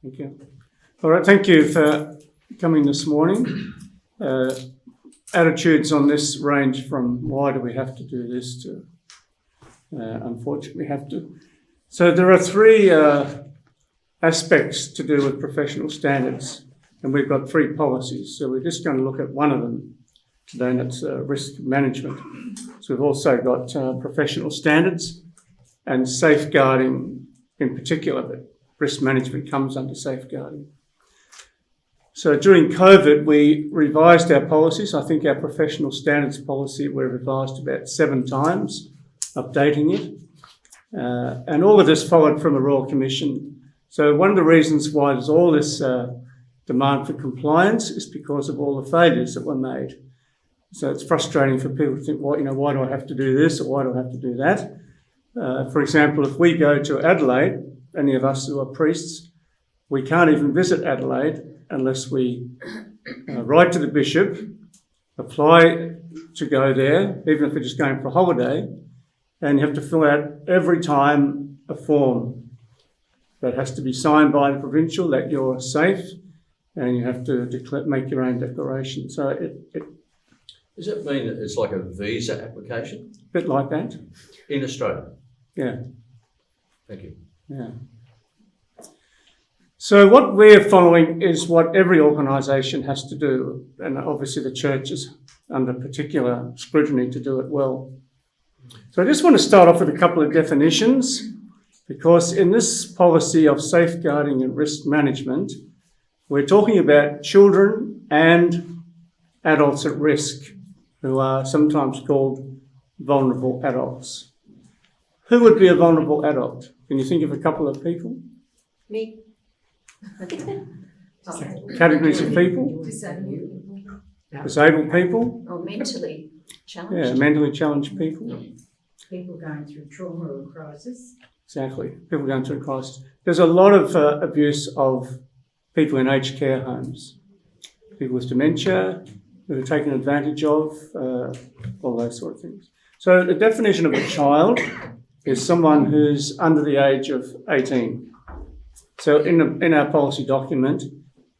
Thank you. All right, thank you for coming this morning. Attitudes on this range from why do we have to do this to unfortunately we have to. So there are three aspects to do with professional standards, and we've got three policies. So we're just going to look at one of them today, and that's risk management. So we've also got professional standards and safeguarding in particular, but risk management comes under safeguarding. So during COVID, we revised our policies. I think our professional standards policy we revised about 7 times, updating it. And all of this followed from the Royal Commission. So one of the reasons why there's all this demand for compliance is because of all the failures that were made. So it's frustrating for people to think, well, why do I have to do this or why do I have to do that? For example, if we go to Adelaide, any of us who are priests, we can't even visit Adelaide unless we write to the bishop, apply to go there, even if we're just going for a holiday, and you have to fill out every time a form that has to be signed by the provincial that you're safe, and you have to make your own declaration. So does it mean that it's like a visa application? A bit like that. In Australia? Yeah. Thank you. Yeah. So what we're following is what every organisation has to do, and obviously the church is under particular scrutiny to do it well. So I just want to start off with a couple of definitions, because in this policy of safeguarding and risk management, we're talking about children and adults at risk, who are sometimes called vulnerable adults. Who would be a vulnerable adult? Can you think of a couple of people? Me. Categories of people? Disabled people? Or mentally challenged. Yeah, mentally challenged people. People going through trauma or crisis. Exactly, people going through crisis. There's a lot of abuse of people in aged care homes. People with dementia, who are taken advantage of, all those sort of things. So the definition of a child is someone who's under the age of 18. So in our policy document,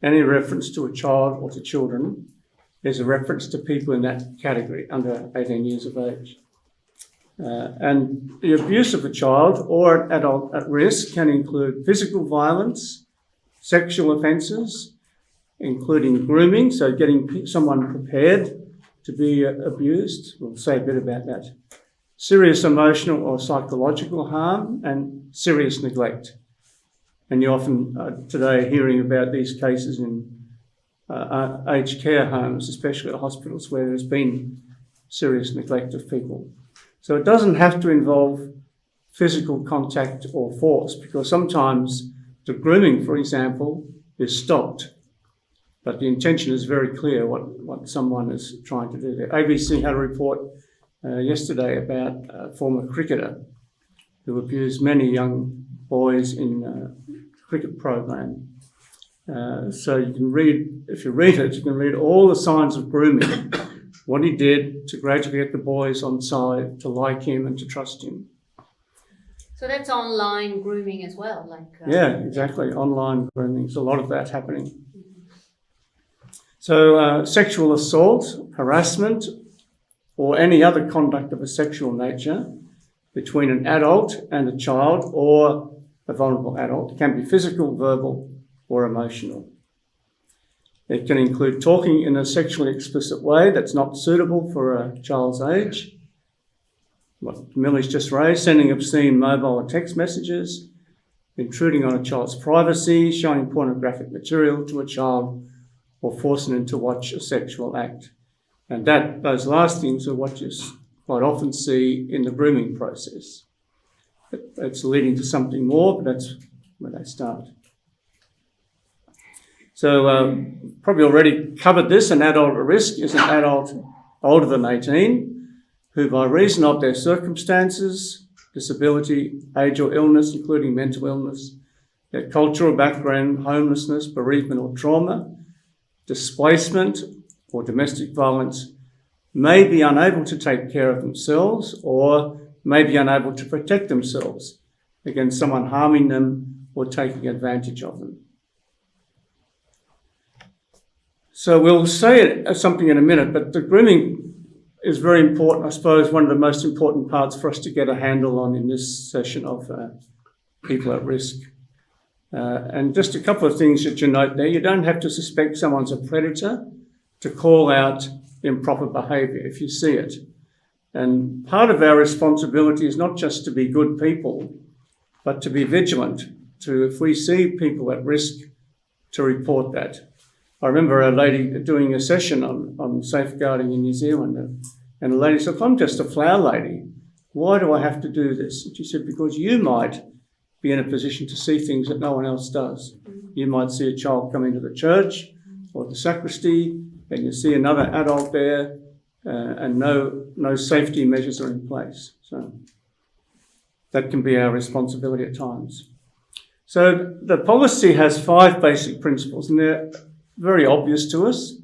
any reference to a child or to children is a reference to people in that category under 18 years of age. And the abuse of a child or an adult at risk can include physical violence, sexual offences, including grooming, so getting someone prepared to be abused. We'll say a bit about that. Serious emotional or psychological harm and serious neglect. And you often today are hearing about these cases in aged care homes, especially at hospitals, where there's been serious neglect of people. So it doesn't have to involve physical contact or force, because sometimes the grooming, for example, is stopped. But the intention is very clear what someone is trying to do there. ABC had a report yesterday about a former cricketer who abused many young boys in a cricket program. So you can read, if you read it, you can read all the signs of grooming, what he did to gradually get the boys on side, to like him and to trust him. So that's online grooming as well? Yeah, exactly. Online grooming. There's a lot of that happening. So sexual assault, harassment, or any other conduct of a sexual nature between an adult and a child or a vulnerable adult can be physical, verbal, or emotional. It can include talking in a sexually explicit way that's not suitable for a child's age. What Millie's just raised, sending obscene mobile or text messages, intruding on a child's privacy, showing pornographic material to a child, or forcing them to watch a sexual act. And those last things are what you quite often see in the grooming process. It's leading to something more, but that's where they start. So probably already covered this. An adult at risk is an adult older than 18 who, by reason of their circumstances, disability, age or illness, including mental illness, their cultural background, homelessness, bereavement or trauma, displacement or domestic violence, may be unable to take care of themselves or may be unable to protect themselves against someone harming them or taking advantage of them. So we'll say something in a minute, but the grooming is very important. I suppose one of the most important parts for us to get a handle on in this session of people at risk. And just a couple of things that you note there. You don't have to suspect someone's a predator to call out improper behaviour if you see it. And part of our responsibility is not just to be good people, but to be vigilant, to, if we see people at risk, to report that. I remember a lady doing a session on safeguarding in New Zealand, and the lady said, I'm just a flower lady. Why do I have to do this? And she said, because you might be in a position to see things that no one else does. You might see a child come into the church or the sacristy, and you see another adult there, and no safety measures are in place. So that can be our responsibility at times. So the policy has 5 basic principles, and they're very obvious to us.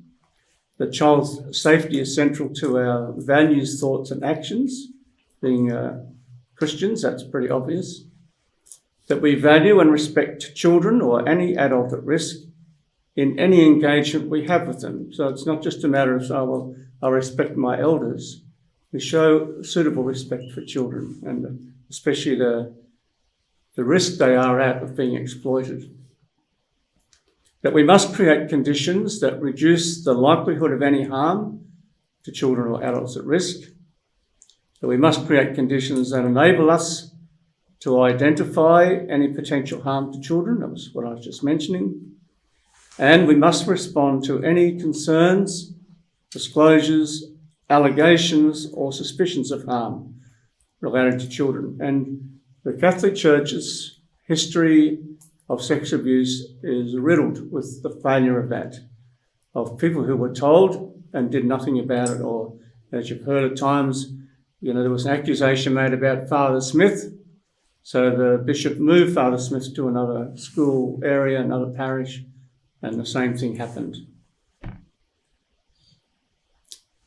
That child's safety is central to our values, thoughts and actions. Being Christians, that's pretty obvious. That we value and respect children or any adult at risk in any engagement we have with them. So it's not just a matter of, I respect my elders. We show suitable respect for children, and especially the risk they are at of being exploited. That we must create conditions that reduce the likelihood of any harm to children or adults at risk. That we must create conditions that enable us to identify any potential harm to children. That was what I was just mentioning. And we must respond to any concerns, disclosures, allegations or suspicions of harm related to children. And the Catholic Church's history of sex abuse is riddled with the failure of that, of people who were told and did nothing about it, or as you've heard at times, there was an accusation made about Father Smith. So the bishop moved Father Smith to another school area, another parish, and the same thing happened.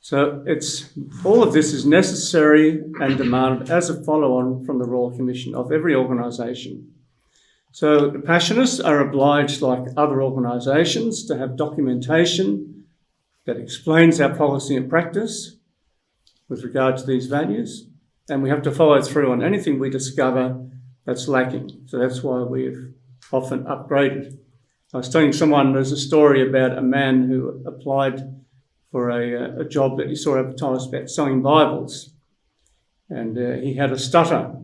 So all of this is necessary and demanded as a follow-on from the Royal Commission of every organisation. So the Passionists are obliged, like other organisations, to have documentation that explains our policy and practice with regard to these values, and we have to follow through on anything we discover that's lacking. So that's why we've often upgraded. I was telling someone, there's a story about a man who applied for a job that he saw advertised about selling Bibles, and he had a stutter.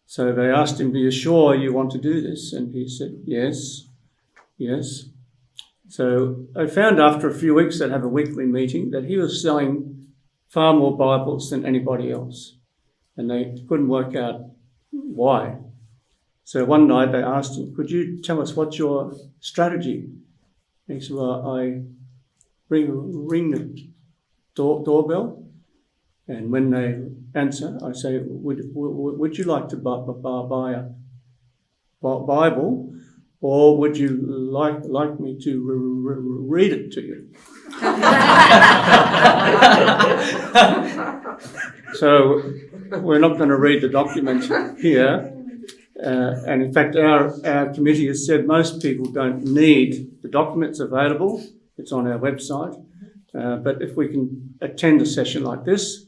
So they asked him, are you sure you want to do this? And he said, yes. So I found after a few weeks, they'd have a weekly meeting, that he was selling far more Bibles than anybody else. And they couldn't work out why. So one night they asked him, could you tell us what's your strategy? And he said, well, I ring the doorbell, and when they answer, I say, would you like to buy a Bible, or would you like me to read it to you? So we're not going to read the document here. And in fact, our committee has said most people don't need the documents available. It's on our website. But if we can attend a session like this,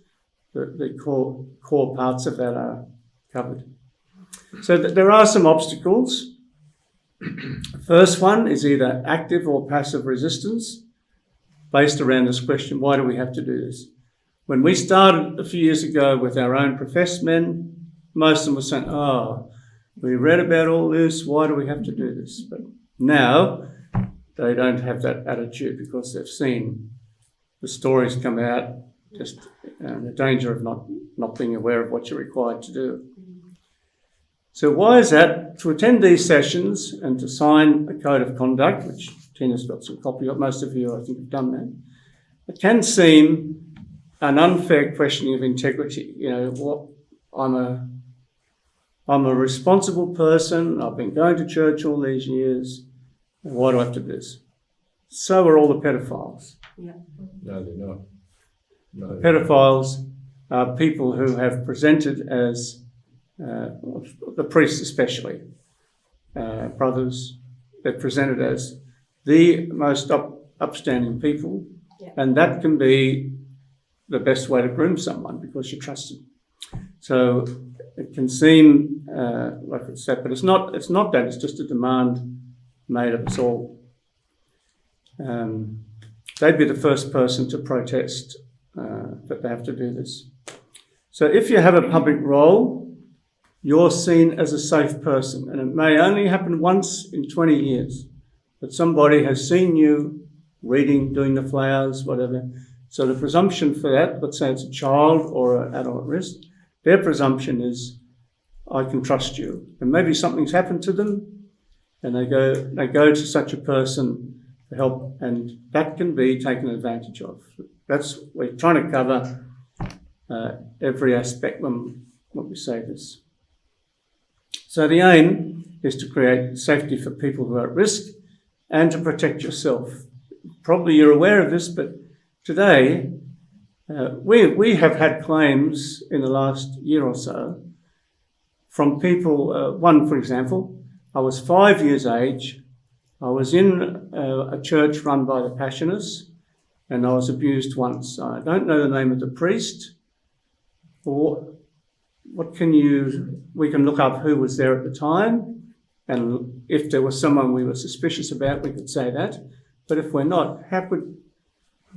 the core parts of that are covered. So there are some obstacles. The first one is either active or passive resistance, based around this question, why do we have to do this? When we started a few years ago with our own professed men, most of them were saying, we read about all this, why do we have to do this? But now they don't have that attitude because they've seen the stories come out, just the danger of not being aware of what you're required to do. So why is that? To attend these sessions and to sign a code of conduct, which Tina's got some copy of, most of you I think have done that, it can seem an unfair questioning of integrity. I'm a responsible person, I've been going to church all these years, and why do I have to do this? So are all the pedophiles. Yeah. No, they're not. No. Pedophiles are people who have presented as, the priests especially, brothers, they're presented as the most upstanding people, Yeah. and that can be the best way to groom someone because you trust them. So it can seem like it's that, but it's not. It's not that. It's just a demand made of us all. They'd be the first person to protest that they have to do this. So if you have a public role, you're seen as a safe person, and it may only happen once in 20 years that somebody has seen you reading, doing the flowers, whatever. So the presumption for that, let's say it's a child or an adult at risk, their presumption is, I can trust you. And maybe something's happened to them, and they go to such a person for help, and that can be taken advantage of. We're trying to cover every aspect when we say this. So the aim is to create safety for people who are at risk and to protect yourself. Probably you're aware of this, but today we have had claims in the last year or so from people. One, for example, I was 5 years age. I was in a church run by the Passionists, and I was abused once. I don't know the name of the priest, or we can look up who was there at the time, and if there was someone we were suspicious about, we could say that. But if we're not,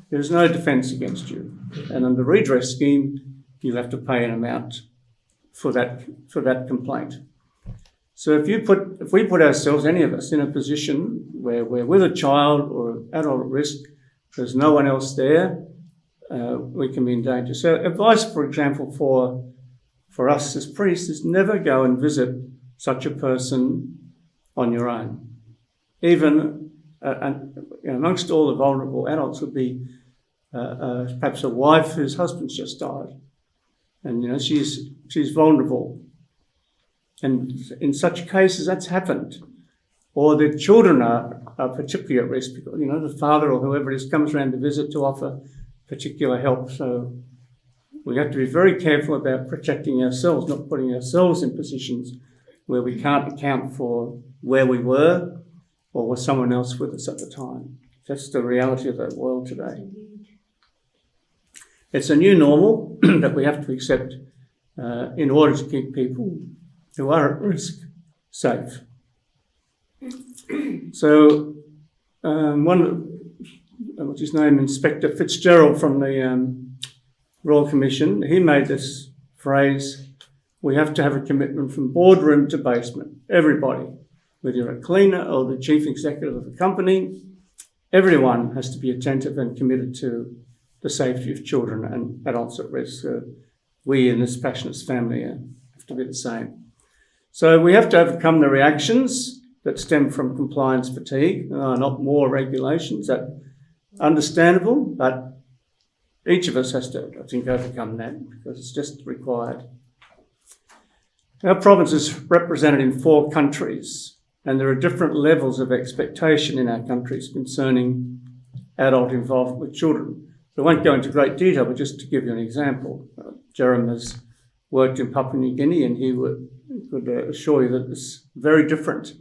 there's no defence against you. And under the redress scheme, you have to pay an amount for that complaint. So if we put ourselves, any of us, in a position where we're with a child or an adult at risk, there's no one else there, we can be in danger. So advice, for example, for us as priests is never go and visit such a person on your own. Even amongst all the vulnerable adults would be perhaps a wife whose husband's just died, and she's vulnerable. And in such cases, that's happened. Or the children are particularly at risk because, the father or whoever it is comes around to visit to offer particular help. So we have to be very careful about protecting ourselves, not putting ourselves in positions where we can't account for where we were or was someone else with us at the time. That's the reality of the world today. It's a new normal that we have to accept in order to keep people who are at risk safe. So what's his name, Inspector Fitzgerald from the Royal Commission, he made this phrase, we have to have a commitment from boardroom to basement. Everybody, whether you're a cleaner or the chief executive of a company, everyone has to be attentive and committed to the safety of children and adults at risk. We in this Passionist family have to be the same. So we have to overcome the reactions that stem from compliance fatigue. Not more regulations, that's understandable, but each of us has to, I think, overcome that because it's just required. Our province is represented in 4 countries, and there are different levels of expectation in our countries concerning adult involvement with children. So I won't go into great detail, but just to give you an example, Jerem has worked in Papua New Guinea, and he could assure you that it's very different.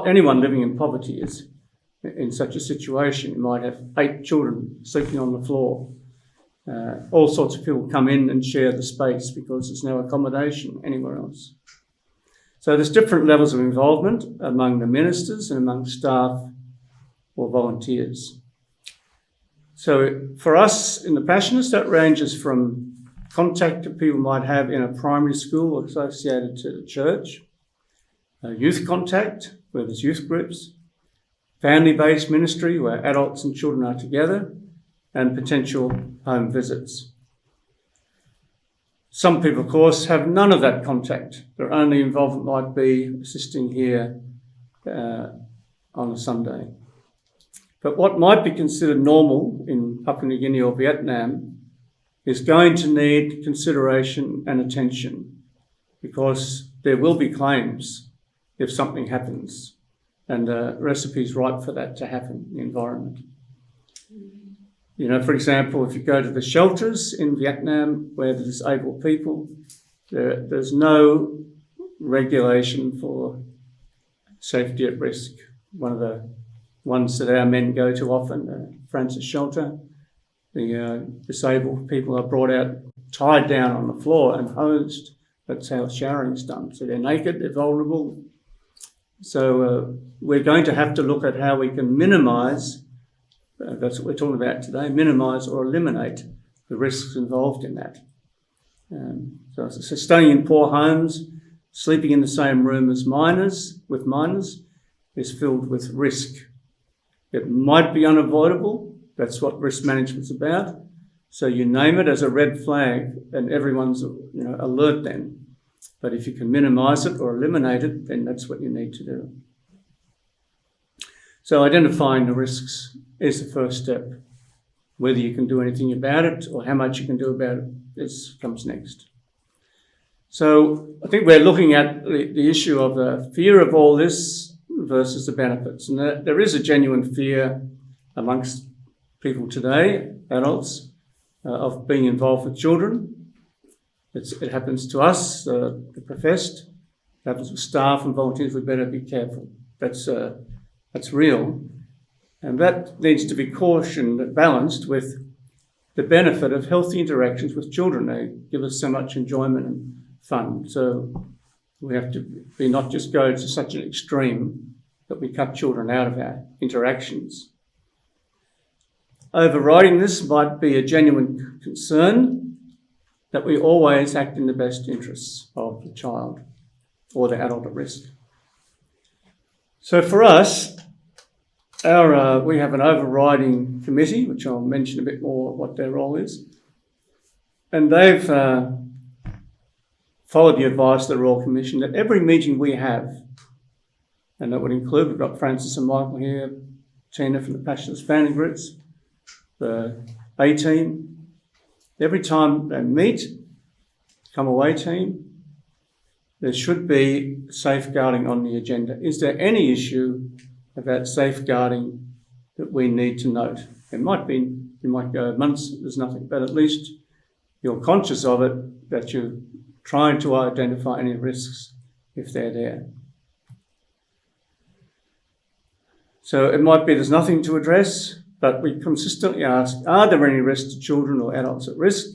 Anyone living in poverty is in such a situation. You might have 8 children sleeping on the floor. All sorts of people come in and share the space because there's no accommodation anywhere else. So there's different levels of involvement among the ministers and among staff or volunteers. So for us in the Passionists, that ranges from contact that people might have in a primary school associated to the church, youth contact, where there's youth groups, family-based ministry, where adults and children are together, and potential home visits. Some people, of course, have none of that contact. Their only involvement might be assisting here on a Sunday. But what might be considered normal in Papua New Guinea or Vietnam is going to need consideration and attention because there will be claims if something happens, and recipes ripe for that to happen in the environment. For example, if you go to the shelters in Vietnam where the disabled people, there's no regulation for safety at risk. One of the ones that our men go to often, Francis Shelter. The disabled people are brought out, tied down on the floor and hosed. That's how showering's done. So they're naked, they're vulnerable. So we're going to have to look at how we can minimise, that's what we're talking about today, minimise or eliminate the risks involved in that. So staying in poor homes, sleeping in the same room as minors, is filled with risk. It might be unavoidable. That's what risk management's about. So you name it as a red flag and everyone's alert then. But if you can minimise it or eliminate it, then that's what you need to do. So identifying the risks is the first step. Whether you can do anything about it or how much you can do about it comes next. So I think we're looking at the issue of the fear of all this versus the benefits. And there is a genuine fear amongst people today, adults, of being involved with children. It happens to us, the professed. It happens with staff and volunteers. We better be careful. That's real. And that needs to be cautioned, balanced with the benefit of healthy interactions with children. They give us so much enjoyment and fun. So we have to be not just go to such an extreme that we cut children out of our interactions. Overriding this might be a genuine concern that we always act in the best interests of the child or the adult at risk. So for us, we have an overriding committee, which I'll mention a bit more what their role is. And they've followed the advice of the Royal Commission that every meeting we have, and that would include, we've got Francis and Michael here, Tina from the Passionless Family Groups, the A-team, every time they meet, come away team, there should be safeguarding on the agenda. Is there any issue about safeguarding that we need to note? It might be, you might go months, there's nothing, but at least you're conscious of it, that you're trying to identify any risks if they're there. So it might be there's nothing to address, but we consistently ask, are there any risks to children or adults at risk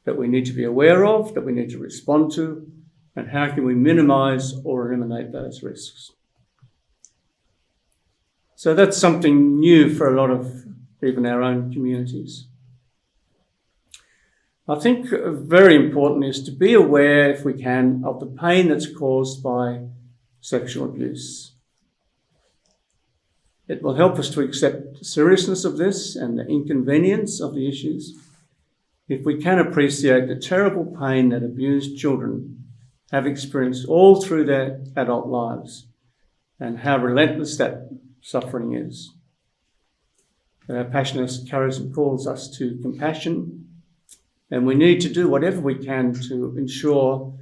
that we need to be aware of, that we need to respond to, and how can we minimise or eliminate those risks? So that's something new for a lot of even our own communities. I think very important is to be aware, if we can, of the pain that's caused by sexual abuse. It will help us to accept the seriousness of this and the inconvenience of the issues if we can appreciate the terrible pain that abused children have experienced all through their adult lives and how relentless that suffering is. Our Passionless charism calls us to compassion, and we need to do whatever we can to ensure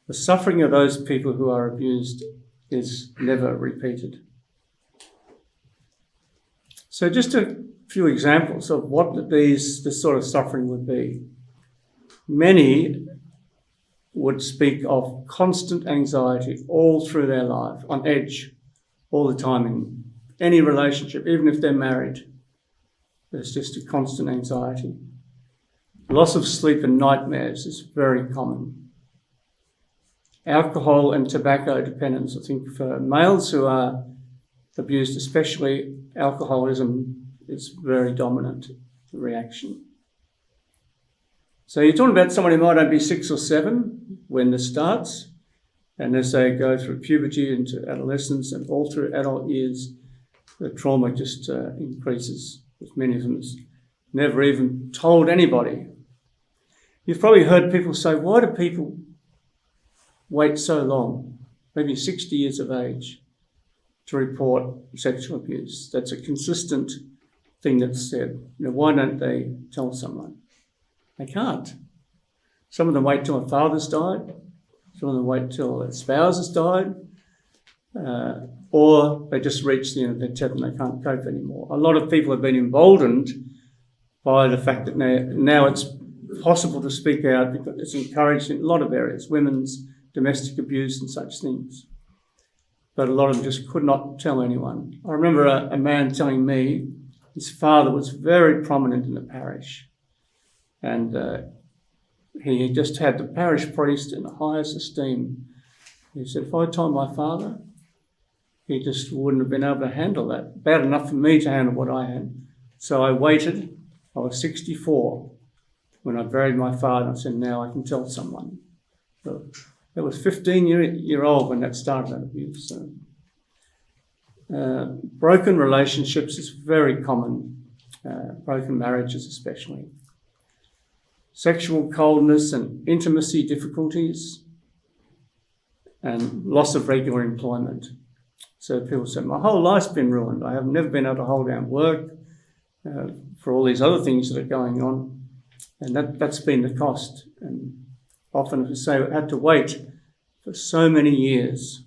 the suffering of those people who are abused is never repeated. So just a few examples of what this sort of suffering would be. Many would speak of constant anxiety all through their life, on edge, all the time in any relationship, even if they're married. There's just a constant anxiety. Loss of sleep and nightmares is very common. Alcohol and tobacco dependence, I think for males who are abused especially, alcoholism is very dominant reaction. So you're talking about someone who might only be 6 or 7 when this starts, and as they go through puberty into adolescence and all through adult years, the trauma just increases, with many of them never even told anybody. You've probably heard people say, why do people wait so long, maybe 60 years of age, to report sexual abuse? That's a consistent thing that's said. Why don't they tell someone? They can't. Some of them wait till their father's died. Some of them wait till their spouse has died. Or they just reach the end of their tether and they can't cope anymore. A lot of people have been emboldened by the fact that now it's possible to speak out because it's encouraged in a lot of areas, women's domestic abuse and such things. but a lot of them just could not tell anyone. I remember a man telling me his father was very prominent in the parish, and he just had the parish priest in the highest esteem. He said, if I told my father, he just wouldn't have been able to handle that. Bad enough for me to handle what I had. So I waited. I was 64 when I buried my father. I said, now I can tell someone. So I was 15-year-old when that started, that abuse. So, broken relationships is very common, broken marriages especially. Sexual coldness and intimacy difficulties, and loss of regular employment. So people say, my whole life's been ruined. I have never been able to hold down work for all these other things that are going on. And that's been the cost. And often, as I say, I had to wait for so many years.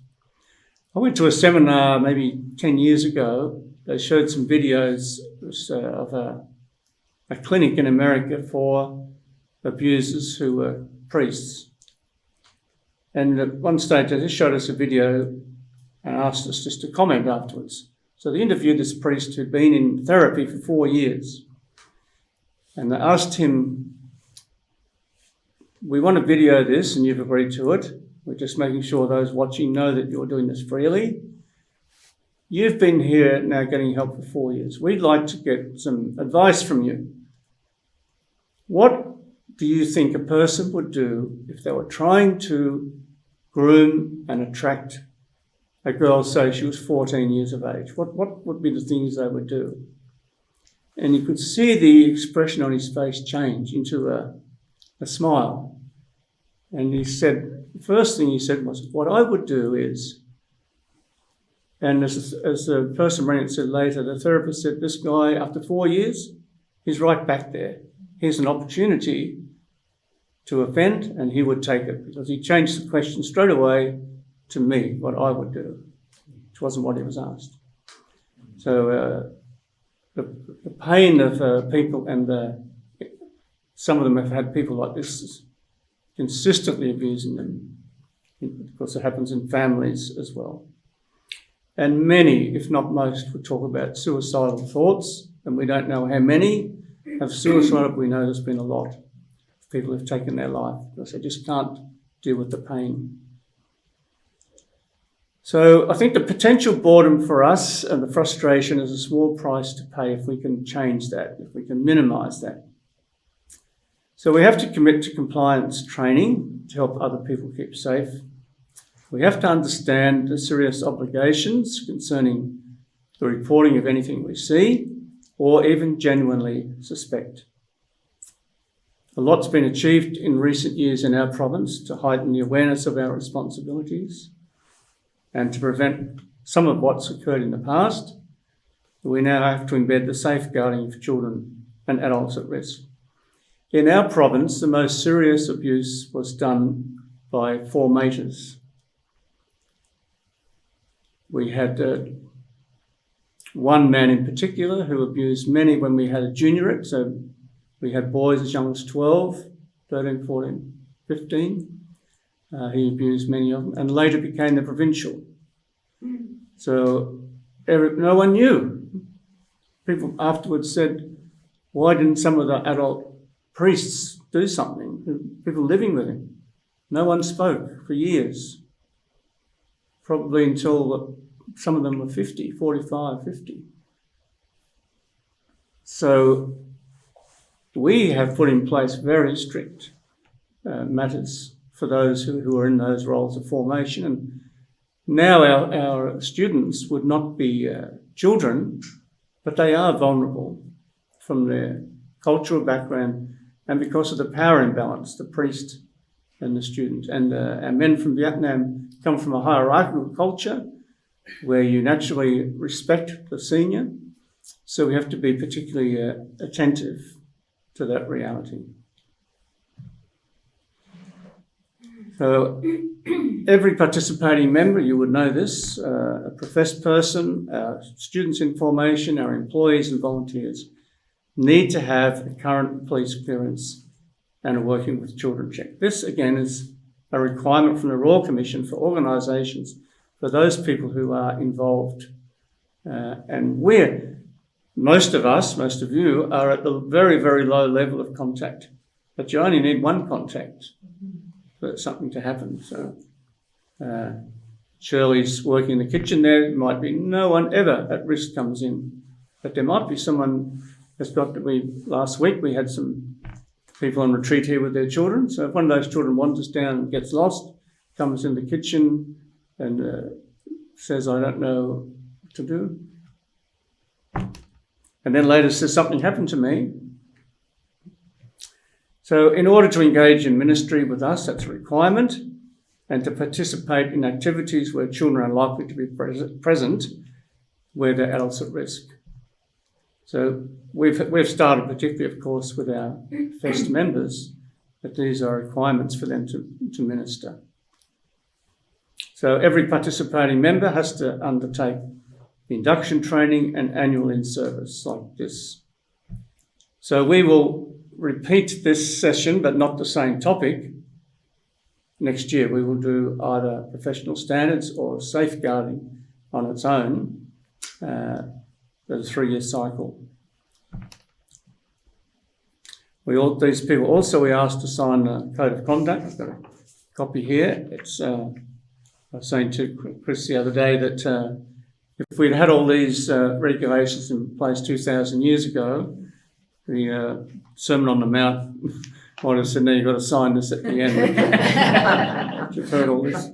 I went to a seminar maybe 10 years ago. They showed some videos of a clinic in America for abusers who were priests. And at one stage, they just showed us a video and asked us just to comment afterwards. So they interviewed this priest who'd been in therapy for 4 years. And they asked him, we want to video this and you've agreed to it. We're just making sure those watching know that you're doing this freely. You've been here now getting help for 4 years. We'd like to get some advice from you. What do you think a person would do if they were trying to groom and attract a girl, say she was 14 years of age? What would be the things they would do? And you could see the expression on his face change into a smile. And he said, the first thing he said was, what I would do is, and as the person running it said later, the therapist said, this guy, after 4 years, he's right back there. Here's an opportunity to offend, and he would take it, because he changed the question straight away to me, what I would do, which wasn't what he was asked. So the pain of people, and some of them have had people like this consistently abusing them. Of course, it happens in families as well. And many, if not most, would talk about suicidal thoughts, and we don't know how many have suicide, but we know there's been a lot of people who've taken their life because they just can't deal with the pain. So I think the potential boredom for us and the frustration is a small price to pay if we can change that, if we can minimise that. So we have to commit to compliance training to help other people keep safe. We have to understand the serious obligations concerning the reporting of anything we see or even genuinely suspect. A lot's been achieved in recent years in our province to heighten the awareness of our responsibilities and to prevent some of what's occurred in the past. We now have to embed the safeguarding of children and adults at risk. In our province, the most serious abuse was done by 4 maters. We had one man in particular who abused many when we had a juniorate. So we had boys as young as 12, 13, 14, 15. He abused many of them and later became the provincial. So no one knew. People afterwards said, why didn't some of the adult priests do something? People living with him. No one spoke for years. Probably until some of them were 50, 45, 50. So we have put in place very strict matters for those who are in those roles of formation. And now our students would not be children, but they are vulnerable from their cultural background and because of the power imbalance, the priest and the student. And our men from Vietnam come from a hierarchical culture where you naturally respect the senior. So we have to be particularly attentive to that reality. So every participating member, you would know this, a professed person, our students in formation, our employees and volunteers need to have a current police clearance and a working with children check. This, again, is a requirement from the Royal Commission for organisations for those people who are involved. And most of you are at the very, very low level of contact, but you only need one contact for something to happen. So Shirley's working in the kitchen there. It might be no one ever at risk comes in, but there might be someone that's last week we had some people on retreat here with their children. So if one of those children wanders down and gets lost, comes in the kitchen and says, I don't know what to do, and then later says something happened to me. So in order to engage in ministry with us, that's a requirement, and to participate in activities where children are likely to be present where they're adults at risk. So we've started, particularly, of course, with our FEST members, that these are requirements for them to minister. So every participating member has to undertake the induction training and annual in-service like this. So we will repeat this session, but not the same topic. Next year we will do either professional standards or safeguarding on its own. There's a 3-year cycle. These people also we asked to sign a code of conduct. I've got a copy here. I was saying to Chris the other day that if we'd had all these regulations in place 2,000 years ago, the Sermon on the Mount might have said, "Now you've got to sign this at the end." You've heard all this.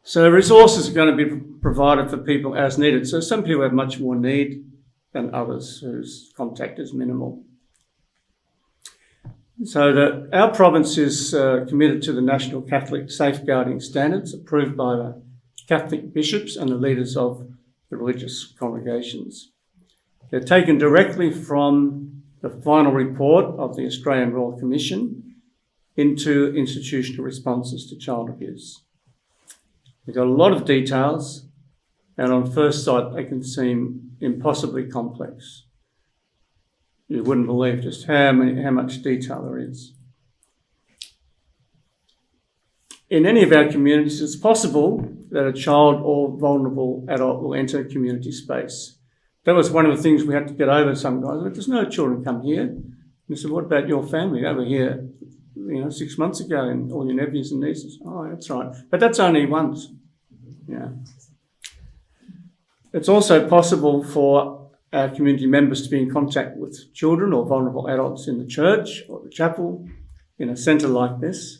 So resources are going to be provided for people as needed. So some people have much more need than others whose contact is minimal. So our province is committed to the National Catholic Safeguarding Standards approved by the Catholic bishops and the leaders of the religious congregations. They're taken directly from the final report of the Australian Royal Commission into institutional responses to child abuse. They've got a lot of details, and on first sight they can seem impossibly complex. You wouldn't believe just how much detail there is. In any of our communities, it's possible that a child or vulnerable adult will enter a community space. That was one of the things we had to get over. Some guys, there's no children come here. And I said, what about your family? They were here 6 months ago, and all your nephews and nieces. Oh, that's right. But that's only once. Yeah. It's also possible for our community members to be in contact with children or vulnerable adults in the church or the chapel in a centre like this.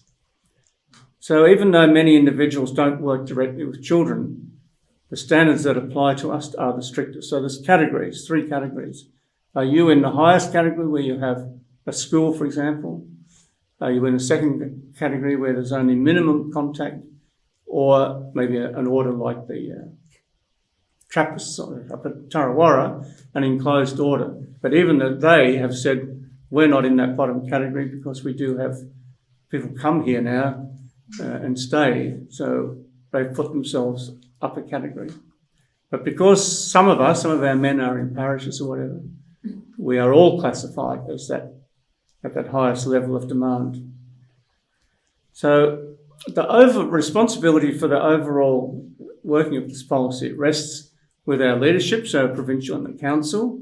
So even though many individuals don't work directly with children, the standards that apply to us are the strictest. So there's categories, 3 categories. Are you in the highest category where you have a school, for example? Are you in a second category where there's only minimum contact, or maybe an order like the Trappists up at Tarawara, an enclosed order? But even that they have said we're not in that bottom category because we do have people come here now and stay, so they've put themselves up a category. But because some of our men are in parishes or whatever, we are all classified as that at that highest level of demand. So the responsibility for the overall working of this policy rests with our leadership, so provincial and the council.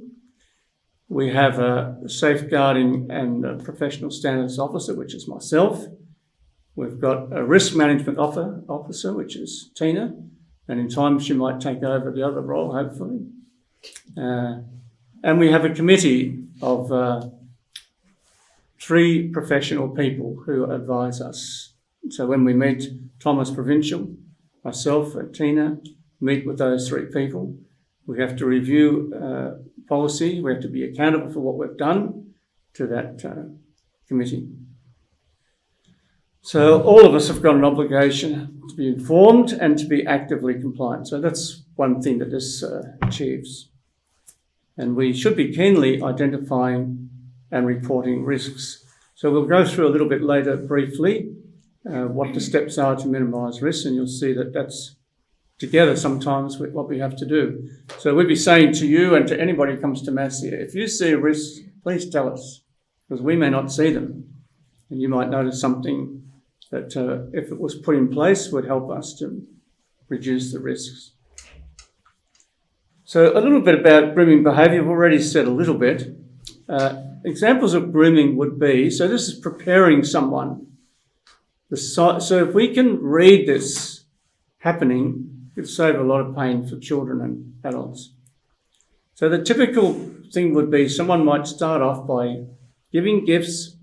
We have a safeguarding and a professional standards officer, which is myself. We've got a risk management officer, which is Tina, and in time she might take over the other role, hopefully. And we have a committee of 3 professional people who advise us. So when we meet, Thomas Provincial, myself and Tina, meet with those 3 people. We have to review policy. We have to be accountable for what we've done to that committee. So all of us have got an obligation to be informed and to be actively compliant. So that's one thing that this achieves. And we should be keenly identifying and reporting risks. So we'll go through a little bit later briefly what the steps are to minimise risks, and you'll see that that's together sometimes with what we have to do. So we'd be saying to you and to anybody who comes to Mass here, if you see risks, please tell us, because we may not see them, and you might notice something that if it was put in place would help us to reduce the risks. So a little bit about grooming behaviour. I've already said a little bit. Examples of grooming would be, so this is preparing someone. So if we can read this happening, it would save a lot of pain for children and adults. So the typical thing would be someone might start off by giving gifts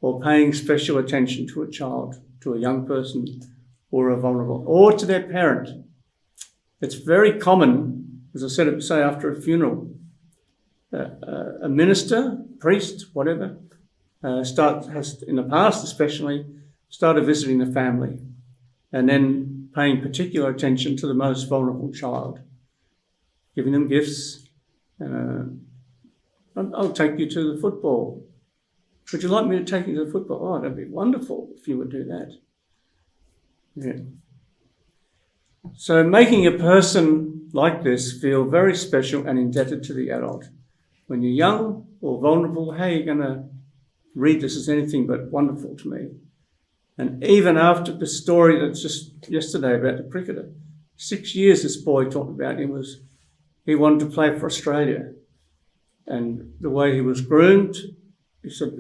or paying special attention to a child, to a young person or a vulnerable, or to their parent. It's very common, as I said, say after a funeral, a minister, priest, whatever, has in the past especially started visiting the family and then paying particular attention to the most vulnerable child, giving them gifts. I'll take you to the football. Would you like me to take you to the football? Oh, that'd be wonderful if you would do that. Yeah. So making a person like this feel very special and indebted to the adult. When you're young or vulnerable, how are you going to read this as anything but wonderful to me? And even after the story that's just yesterday about the cricketer, 6 years this boy talked about, he wanted to play for Australia. And the way he was groomed, he said,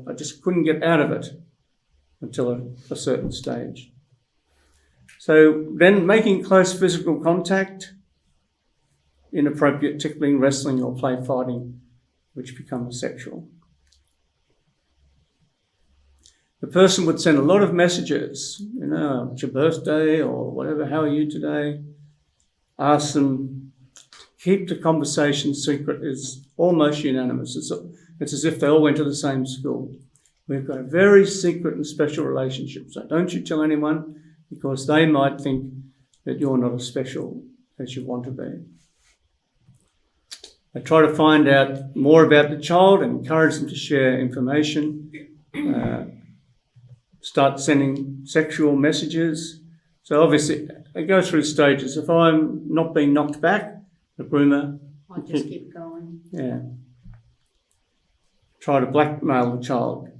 I just couldn't get out of it until a certain stage. So then making close physical contact, inappropriate tickling, wrestling or play fighting, which becomes sexual. The person would send a lot of messages, it's your birthday or whatever, how are you today? Ask them, keep the conversation secret is almost unanimous. It's as if they all went to the same school. We've got a very secret and special relationship, so don't you tell anyone, because they might think that you're not as special as you want to be. I try to find out more about the child and encourage them to share information, start sending sexual messages. So obviously, it goes through stages. If I'm not being knocked back, the groomer... I'll just keep going. Yeah. Try to blackmail the child.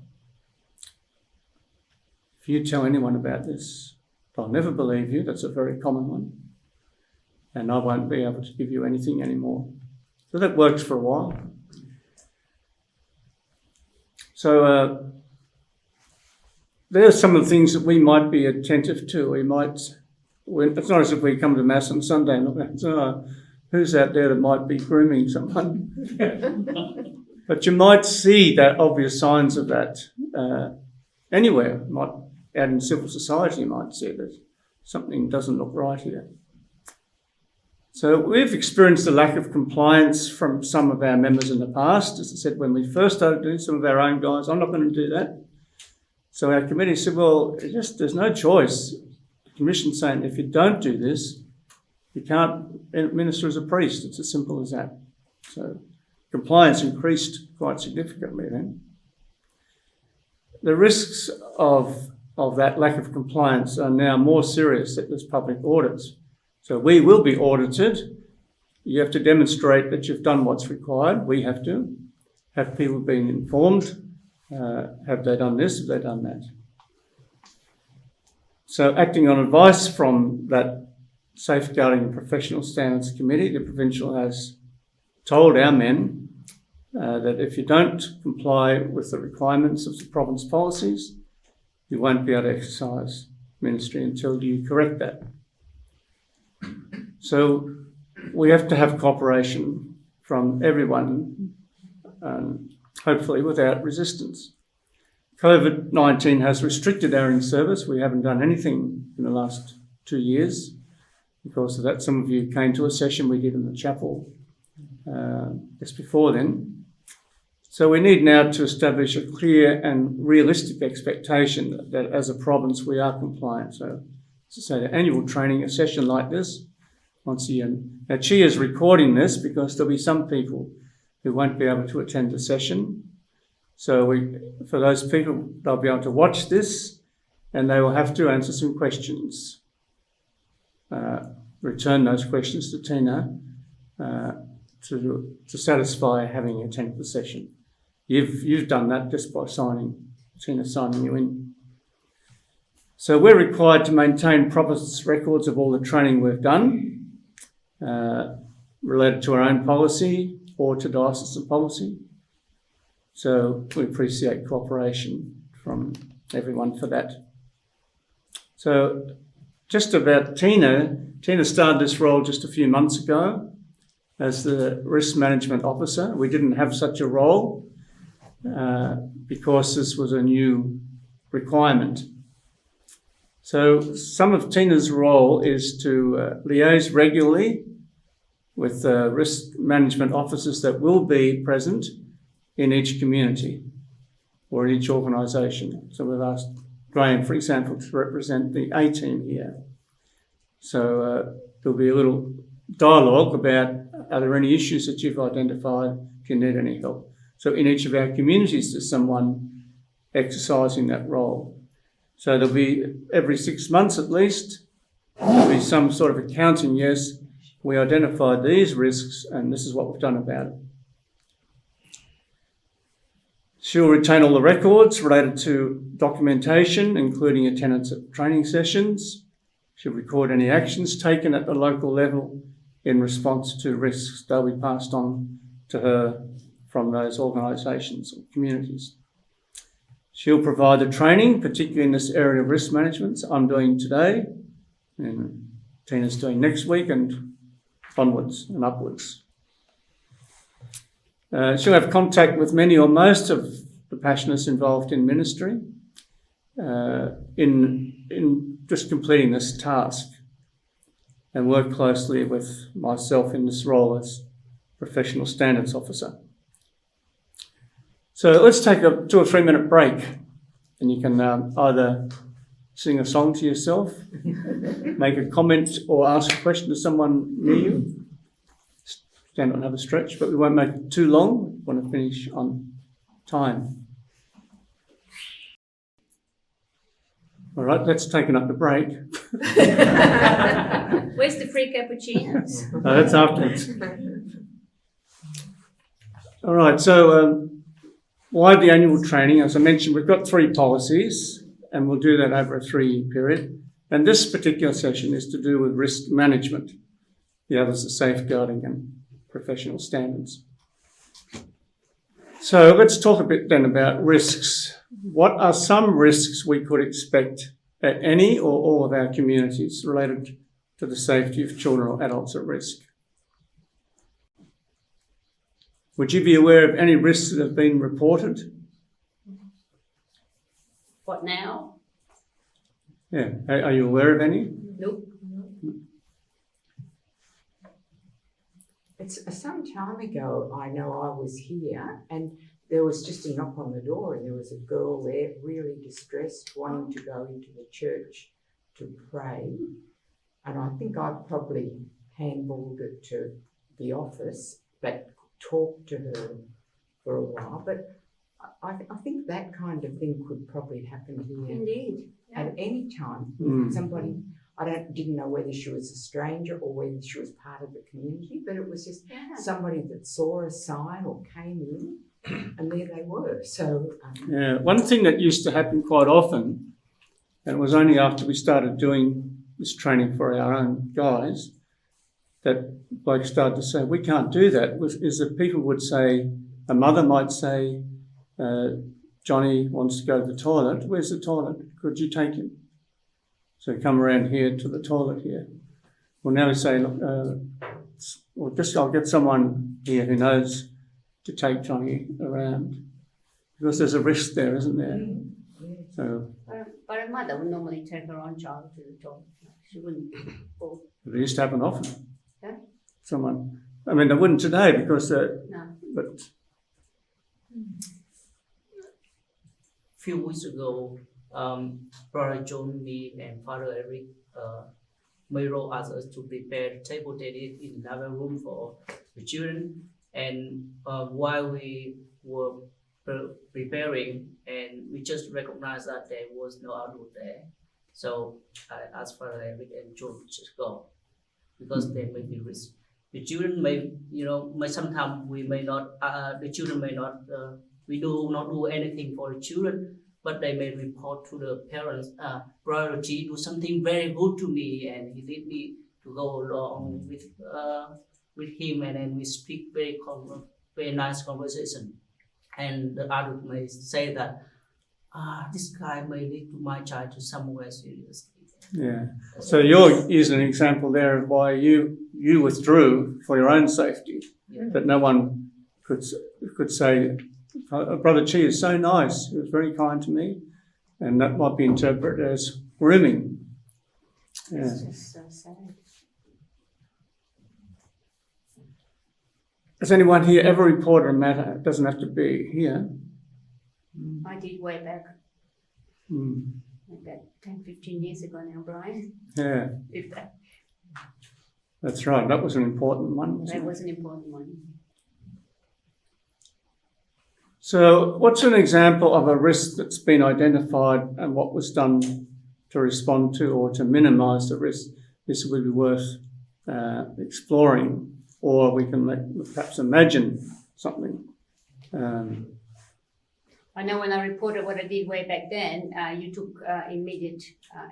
If you tell anyone about this, I'll never believe you. That's a very common one. And I won't be able to give you anything anymore. So that works for a while. So there are some of the things that we might be attentive to. It's not as if we come to Mass on Sunday and look at, who's out there that might be grooming someone? But you might see that obvious signs of that anywhere. Out in civil society, you might see that something doesn't look right here. So we've experienced a lack of compliance from some of our members in the past. As I said, when we first started doing some of our own guys, I'm not going to do that. So our committee said, well, there's no choice. The Commission's saying if you don't do this, you can't minister as a priest. It's as simple as that. So compliance increased quite significantly then. The risks of that lack of compliance are now more serious that there's public audits. So we will be audited. You have to demonstrate that you've done what's required. We have to. Have people been informed? Have they done this? Have they done that? So acting on advice from that Safeguarding Professional Standards Committee, the Provincial has told our men that if you don't comply with the requirements of the province policies, you won't be able to exercise ministry until you correct that. So we have to have cooperation from everyone, hopefully without resistance. COVID-19 has restricted our in-service. We haven't done anything in the last 2 years because of that. Some of you came to a session we did in the chapel just before then. So we need now to establish a clear and realistic expectation that as a province we are compliant. So, as I say, the annual training, a session like this, once a year. Now, Chi is recording this because there'll be some people who won't be able to attend the session. So for those people, they'll be able to watch this and they will have to answer some questions. Return those questions to Tina to satisfy having attended the session. You've done that just by Tina signing you in. So we're required to maintain proper records of all the training we've done related to our own policy or to diocesan policy. So we appreciate cooperation from everyone for that. So just about Tina. Tina started this role just a few months ago as the risk management officer. We didn't have such a role because this was a new requirement. So some of Tina's role is to liaise regularly with risk management officers that will be present in each community or in each organisation. So we've asked Graham, for example, to represent the A team here. So there'll be a little dialogue about, are there any issues that you've identified? Do you need any help? So in each of our communities, there's someone exercising that role. So there'll be, every 6 months at least, there'll be some sort of accounting. Yes, we identified these risks and this is what we've done about it. She'll retain all the records related to documentation, including attendance at training sessions. She'll record any actions taken at the local level in response to risks. They'll be passed on to her from those organisations or communities. She'll provide the training, particularly in this area of risk management. So I'm doing today, and Tina's doing next week, and onwards and upwards. She'll have contact with many or most of the Passionists involved in ministry in just completing this task, and work closely with myself in this role as professional standards officer. So let's take a 2 or 3 minute break, and you can either sing a song to yourself, make a comment or ask a question to someone near you. Stand up and have a stretch, but we won't make it too long. We want to finish on time. All right, let's take another break. Where's the free cappuccinos? No, that's afterwards. All right, so why the annual training? As I mentioned, we've got 3 policies, and we'll do that over a 3-year period. And this particular session is to do with risk management. The others are safeguarding and professional standards. So let's talk a bit then about risks. What are some risks we could expect at any or all of our communities related to the safety of children or adults at risk? Would you be aware of any risks that have been reported? What now? Yeah, are you aware of any? Nope. It's some time ago, I know I was here and there was just a knock on the door and there was a girl there really distressed, wanting to go into the church to pray. And I think I probably handballed it to the office, but talked to her for a while. But I think that kind of thing could probably happen here. Indeed. Yeah. At any time. Somebody, didn't know whether she was a stranger or whether she was part of the community, but it was just somebody that saw a sign or came in and there they were. So yeah, one thing that used to happen quite often, and it was only after we started doing this training for our own guys that blokes started to say, we can't do that, is that people would say, a mother might say, Johnny wants to go to the toilet. Where's the toilet? Could you take him? So come around here to the toilet here. Well, now we say, look, I'll get someone here who knows to take Johnny around, because there's a risk there, isn't there? So, but a mother would normally take her own child to the toilet. She wouldn't. it used to happen often. Yeah. Someone, I mean, they wouldn't today because, No. but Few weeks ago, Brother John, me, and Father Eric Miro asked us to prepare table tennis in another room for the children. And while we were preparing, and we just recognized that there was no adult there. So I asked Father Eric and John to just go, because there may be risk. The children may sometimes we may not, the children may not, we do not do anything for the children, but they may report to the parents, Brother G do something very good to me, and he need me to go along with him, and then we speak very nice conversation. And the adult may say that, this guy may lead to my child to somewhere serious. Yeah. So you're using an example there of why you withdrew for your own safety, Yeah. that no one could say, Brother Chi is so nice, he was very kind to me, and that might be interpreted as grooming. Yeah. It's just so sad. Has anyone here ever reported a matter? It doesn't have to be here. I did way back, Mm. about 10, 15 years ago now, Brian. Yeah, If that that's right. That was an important one, wasn't that it? was an important one. So what's an example of a risk that's been identified and what was done to respond to or to minimise the risk? This would be worth exploring, or we can perhaps imagine something. I know when I reported what I did way back then, you took immediate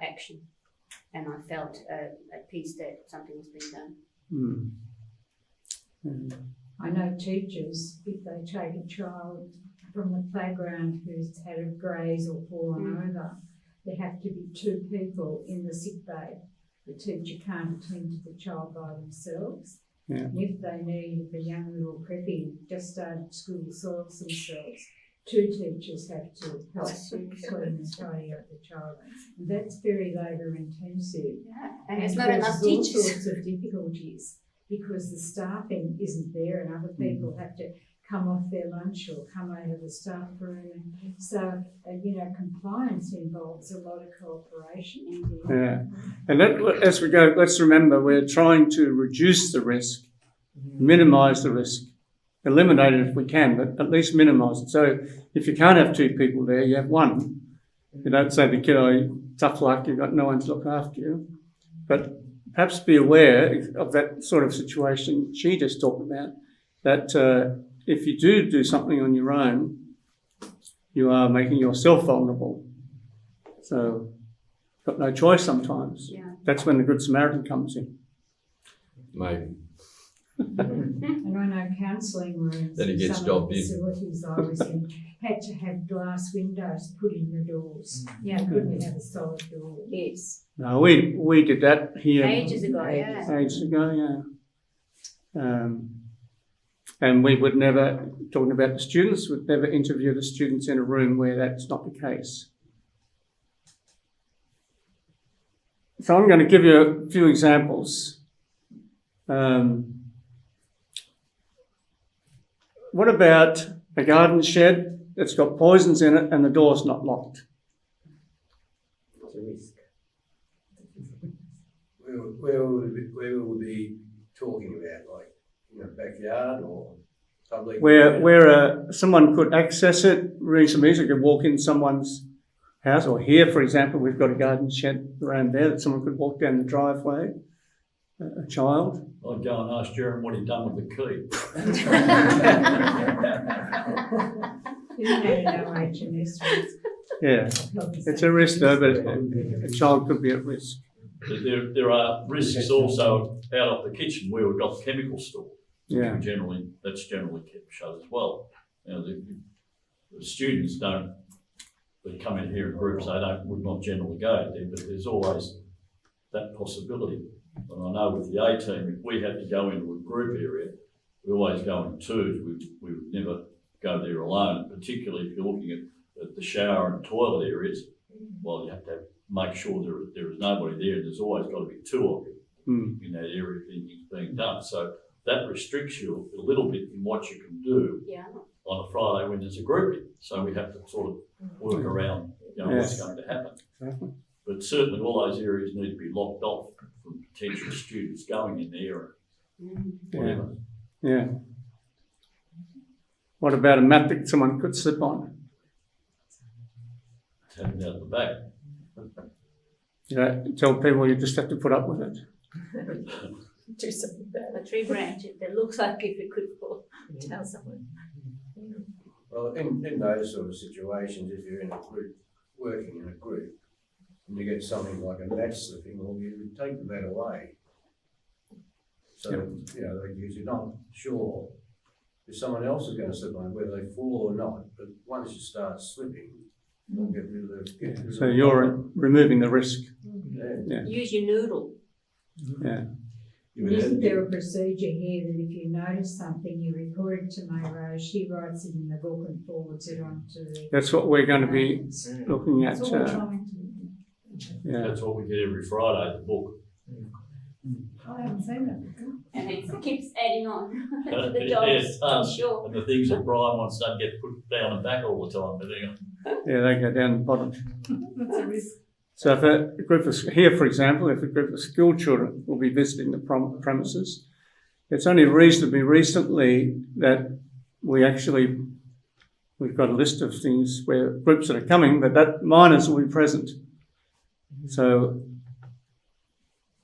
action, and I felt at peace that something was being done. Mm. Mm. I know teachers, if they take a child from the playground who's had a graze or fallen over, there have to be 2 people in the sick bay. The teacher can't attend to the child by themselves. Yeah. And if they need, if a young little preppy just started school, soils themselves, 2 teachers have to help clean and tidy up the child. And that's very labour intensive. Yeah, and there's not enough causes all teachers. sorts of difficulties because the staffing isn't there and other people have to come off their lunch or come out of the staff room. And so, compliance involves a lot of cooperation. Yeah, and as we go, let's remember we're trying to reduce the risk, minimise the risk, eliminate it if we can, but at least minimise it. So if you can't have 2 people there, you have 1. You don't say to the kid, "Oh, tough luck, you've got no one to look after you." But perhaps be aware of that sort of situation she just talked about, that if you do something on your own, you are making yourself vulnerable. So got no choice sometimes. Yeah. That's when the Good Samaritan comes in. Maybe. And I know counselling rooms Then it in gets some of jobbed the in. facilities I was in had to have glass windows put in the doors. Yeah. Couldn't have a solid door. Yes. No, we did that here Ages ago, yeah. ages ago, yeah. And we would never, talking about the students, would never interview the students in a room where that's not the case. So I'm going to give you a few examples. What about a garden shed that's got poisons in it and the door's not locked? It's a risk. Where will we be talking about, like in the backyard or public? Where someone could access it reasonably easily, could walk in someone's house, or here, for example, we've got a garden shed around there that someone could walk down the driveway, a child. I'd go and ask Jeremy what he'd done with the key. Isn't that an OH&S risk? Yeah, it's a risk though, but a child could be at risk. There are risks also out of the kitchen where we've got the chemical store. Yeah, That's generally kept shut as well. You know, the students they come in here in groups, would not generally go there, but there's always that possibility. And I know with the A team, if we had to go into a group area, we always go in twos. We would never go there alone, particularly if you're looking at the shower and toilet areas. Well, you have to make sure there is nobody there. There's always got to be 2 of you in that area being done. So that restricts you a little bit in what you can do Yeah. on a Friday when there's a grouping. So we have to sort of work around, what's going to happen. exactly. But certainly all those areas need to be locked off from potential students going in there or whatever. Yeah. What about a mat that someone could slip on? Have it out the back. Tell people you just have to put up with it. Do something about A tree branch that looks like if it could fall. it. Tell someone. Well, in those sort of situations, if you're in a group, working in a group, and you get something like a match slipping, well, you take that away. So, you know, because you're not sure if someone else is going to slip on it, whether they fall or not. But once you start slipping, you'll get rid of the. So you're removing the risk. Yeah. Use your noodle. Yeah. Isn't there a procedure here that if you notice something, you report it to Mayro, she writes it in the book and forwards it on to the. That's what we're going to be looking at. That's what we're trying to do. Yeah. That's what we get every Friday, the book. I haven't seen that before. And it keeps adding on to the Yeah, jobs. it does. Sure. And the things that Brian wants don't get put down and back all the time, but anyway. Yeah, they go down the bottom. That's a risk. So if a group of, here for example, if a group of school children will be visiting the premises, it's only reasonably recently that we've got a list of things where groups that are coming, but that minors will be present. So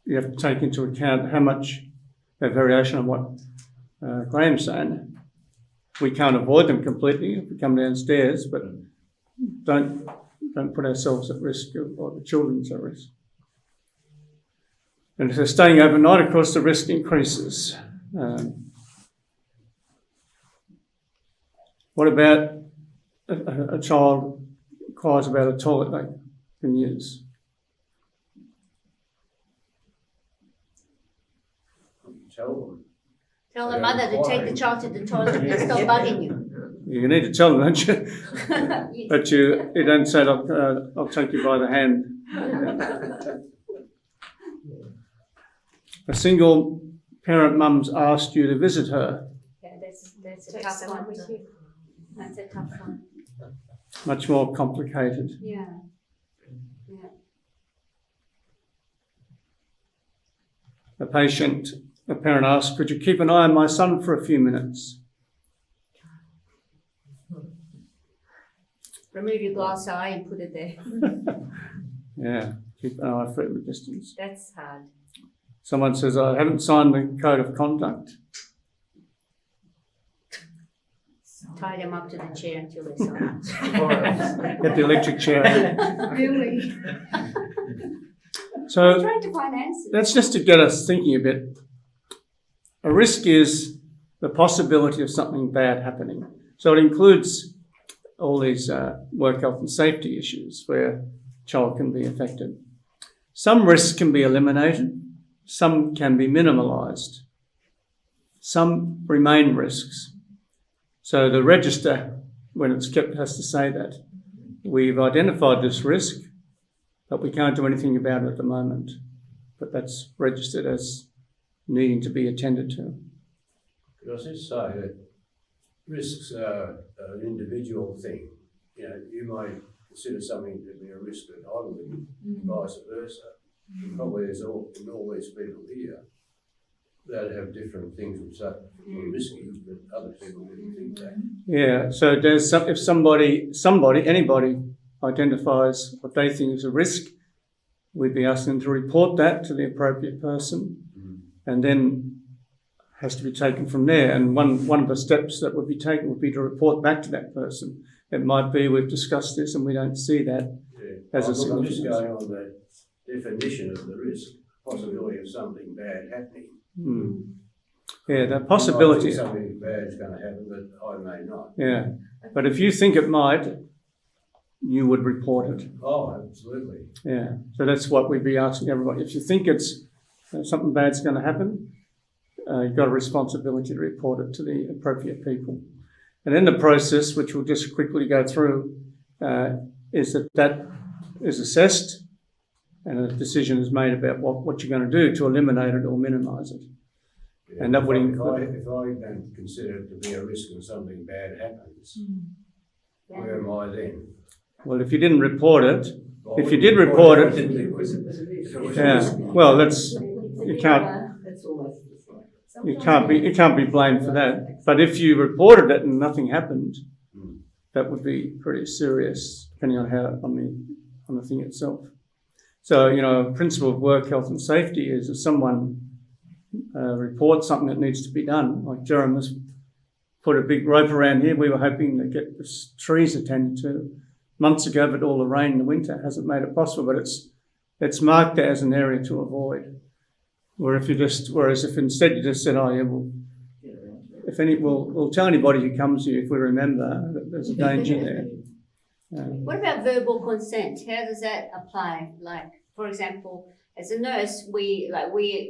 you have to take into account how much a variation on what Graham's saying. We can't avoid them completely if we come downstairs, but don't put ourselves at risk or the children's at risk. And if they're staying overnight, of course, the risk increases. What about a child inquires about a toilet they can use? Tell them. Tell the mother to take the child to the toilet and stop bugging you. You need to tell them, don't you? But you don't say, I'll take you by the hand. A single parent mum's asked you to visit her. Yeah, that's a tough one. That's a tough one. Much more complicated. Yeah. Yeah. A parent asked, could you keep an eye on my son for a few minutes? Remove your glass eye and put it there. Yeah, keep an eye for every distance. That's hard. Someone says, I haven't signed the code of conduct. Tie them up to the chair until they sign. Get the electric chair out. Really? I'm So trying to find answers. that's just to get us thinking a bit. A risk is the possibility of something bad happening. So it includes all these work health and safety issues where a child can be affected. Some risks can be eliminated, some can be minimalised, some remain risks. So the register, when it's kept, has to say that we've identified this risk, but we can't do anything about it at the moment. But that's registered as needing to be attended to. Could I just say that risks are an individual thing. You know, you might consider something to be a risk that I wouldn't, vice versa. Probably there's all these people here that have different things which are risky, but other people wouldn't think that. Yeah, so if anybody identifies what they think is a risk, we'd be asking them to report that to the appropriate person, and then has to be taken from there. And one of the steps that would be taken would be to report back to that person. It might be we've discussed this and we don't see that as a I'm just significance. going on the definition of the risk, possibility of something bad happening. Yeah, the I possibility. think something bad is going to happen, but I may not. Yeah, but if you think it might, you would report it. Oh, absolutely. Yeah, so that's what we'd be asking everybody. If you think it's something bad's going to happen, you've got a responsibility to report it to the appropriate people. And in the process, which we'll just quickly go through, is that is assessed and a decision is made about what you're going to do to eliminate it or minimise it. Yeah, And that would if include... I don't consider it to be a risk and something bad happens, where am I then? Well, if you didn't report it, Well, if you did report it, it was a risk. yeah, well, you can't be blamed for that. But if you reported it and nothing happened, that would be pretty serious, depending on on the thing itself. So, a principle of work health and safety is if someone reports something that needs to be done, like Jerem has put a big rope around here. We were hoping to get the trees attended to months ago, but all the rain in the winter hasn't made it possible. But it's marked as an area to avoid. Whereas if instead you just said, oh yeah, we'll tell anybody who comes here if we remember that there's a danger there. What about verbal consent? How does that apply? Like, for example, as a nurse, we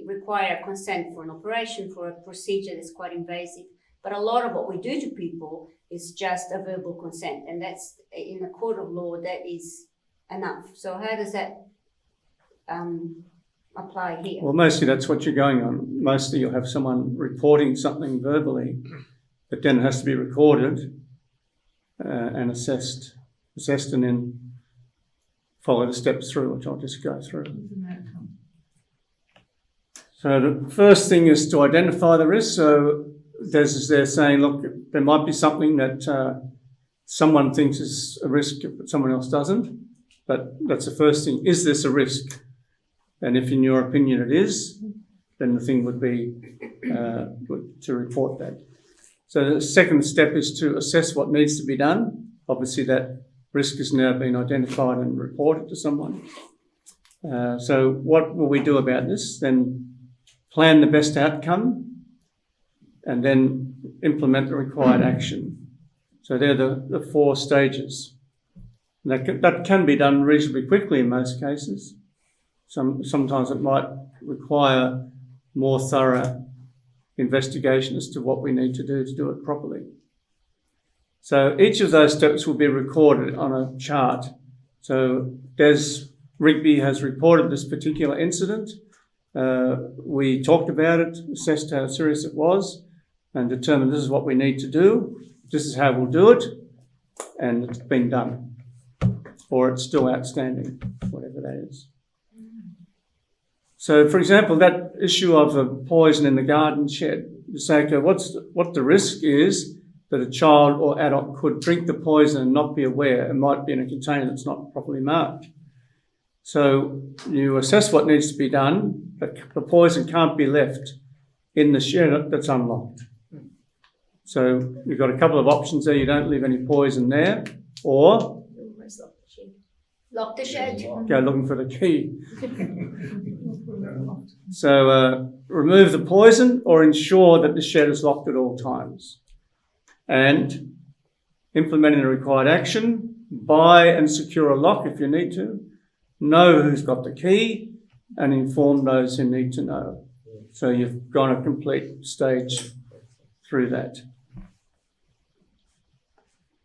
require consent for an operation, for a procedure that's quite invasive. But a lot of what we do to people is just a verbal consent, and that's in a court of law that is enough. So how does that apply here? Well, mostly that's what you're going on. Mostly you'll have someone reporting something verbally, but then it has to be recorded and assessed and then follow the steps through, which I'll just go through. So the first thing is to identify the risk. So Des is there saying, look, there might be something that someone thinks is a risk, but someone else doesn't. But that's the first thing. Is this a risk? And if in your opinion it is, then the thing would be to report that. So the second step is to assess what needs to be done. Obviously that risk has now been identified and reported to someone. So what will we do about this? Then plan the best outcome and then implement the required action. So they're the 4 stages. And that can be done reasonably quickly in most cases. Sometimes it might require more thorough investigation as to what we need to do it properly. So each of those steps will be recorded on a chart. So Des Rigby has reported this particular incident. We talked about it, assessed how serious it was, and determined this is what we need to do. This is how we'll do it, and it's been done. Or it's still outstanding, whatever that is. So, for example, that issue of the poison in the garden shed, you say, okay, what the risk is that a child or adult could drink the poison and not be aware. It might be in a container that's not properly marked. So you assess what needs to be done, but the poison can't be left in the shed that's unlocked. So you've got a couple of options there. You don't leave any poison there, or Lock the shed. go looking for the key. So remove the poison or ensure that the shed is locked at all times. And implementing the required action, buy and secure a lock if you need to, know who's got the key, and inform those who need to know. So you've gone a complete stage through that.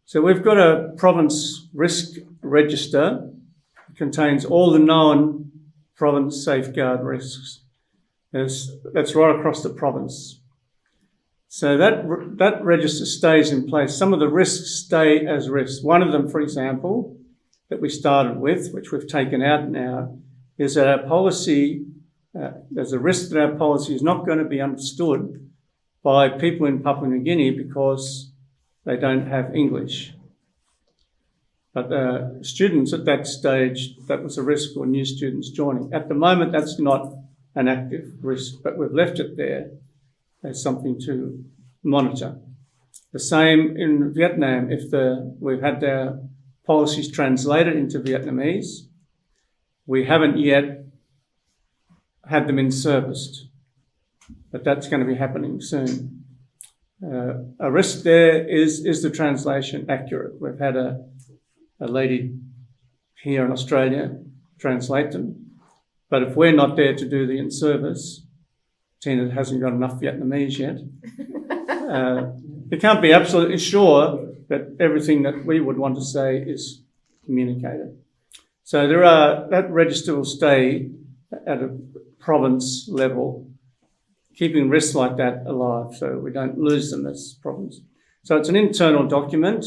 So we've got a province risk register. It contains all the known province safeguard risks. That's right across the province. So that register stays in place. Some of the risks stay as risks. One of them, for example, that we started with, which we've taken out now, is that our policy, there's a risk that our policy is not going to be understood by people in Papua New Guinea because they don't have English. But students at that stage, that was a risk for new students joining. At the moment, that's not an active risk, but we've left it there as something to monitor. The same in Vietnam. If we've had their policies translated into Vietnamese, we haven't yet had them in service, but that's going to be happening soon. A risk there is the translation accurate? We've had a lady here in Australia translate them, but if we're not there to do the in-service, Tina hasn't got enough Vietnamese yet. You can't be absolutely sure that everything that we would want to say is communicated. So that register will stay at a province level, keeping risks like that alive so we don't lose them as province. So it's an internal document.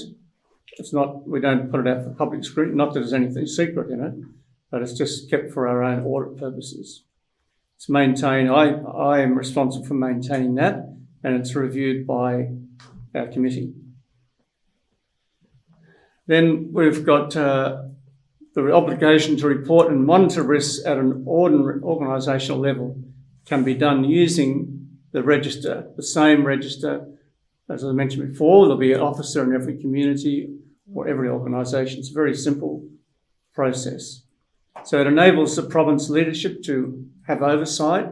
We don't put it out for public scrutiny, not that there's anything secret in it, but it's just kept for our own audit purposes. It's maintained, I am responsible for maintaining that, and it's reviewed by our committee. Then we've got the obligation to report and monitor risks at an organisational level can be done using the register, the same register as I mentioned before, there'll be an officer in every community or every organisation. It's a very simple process. So it enables the province leadership to have oversight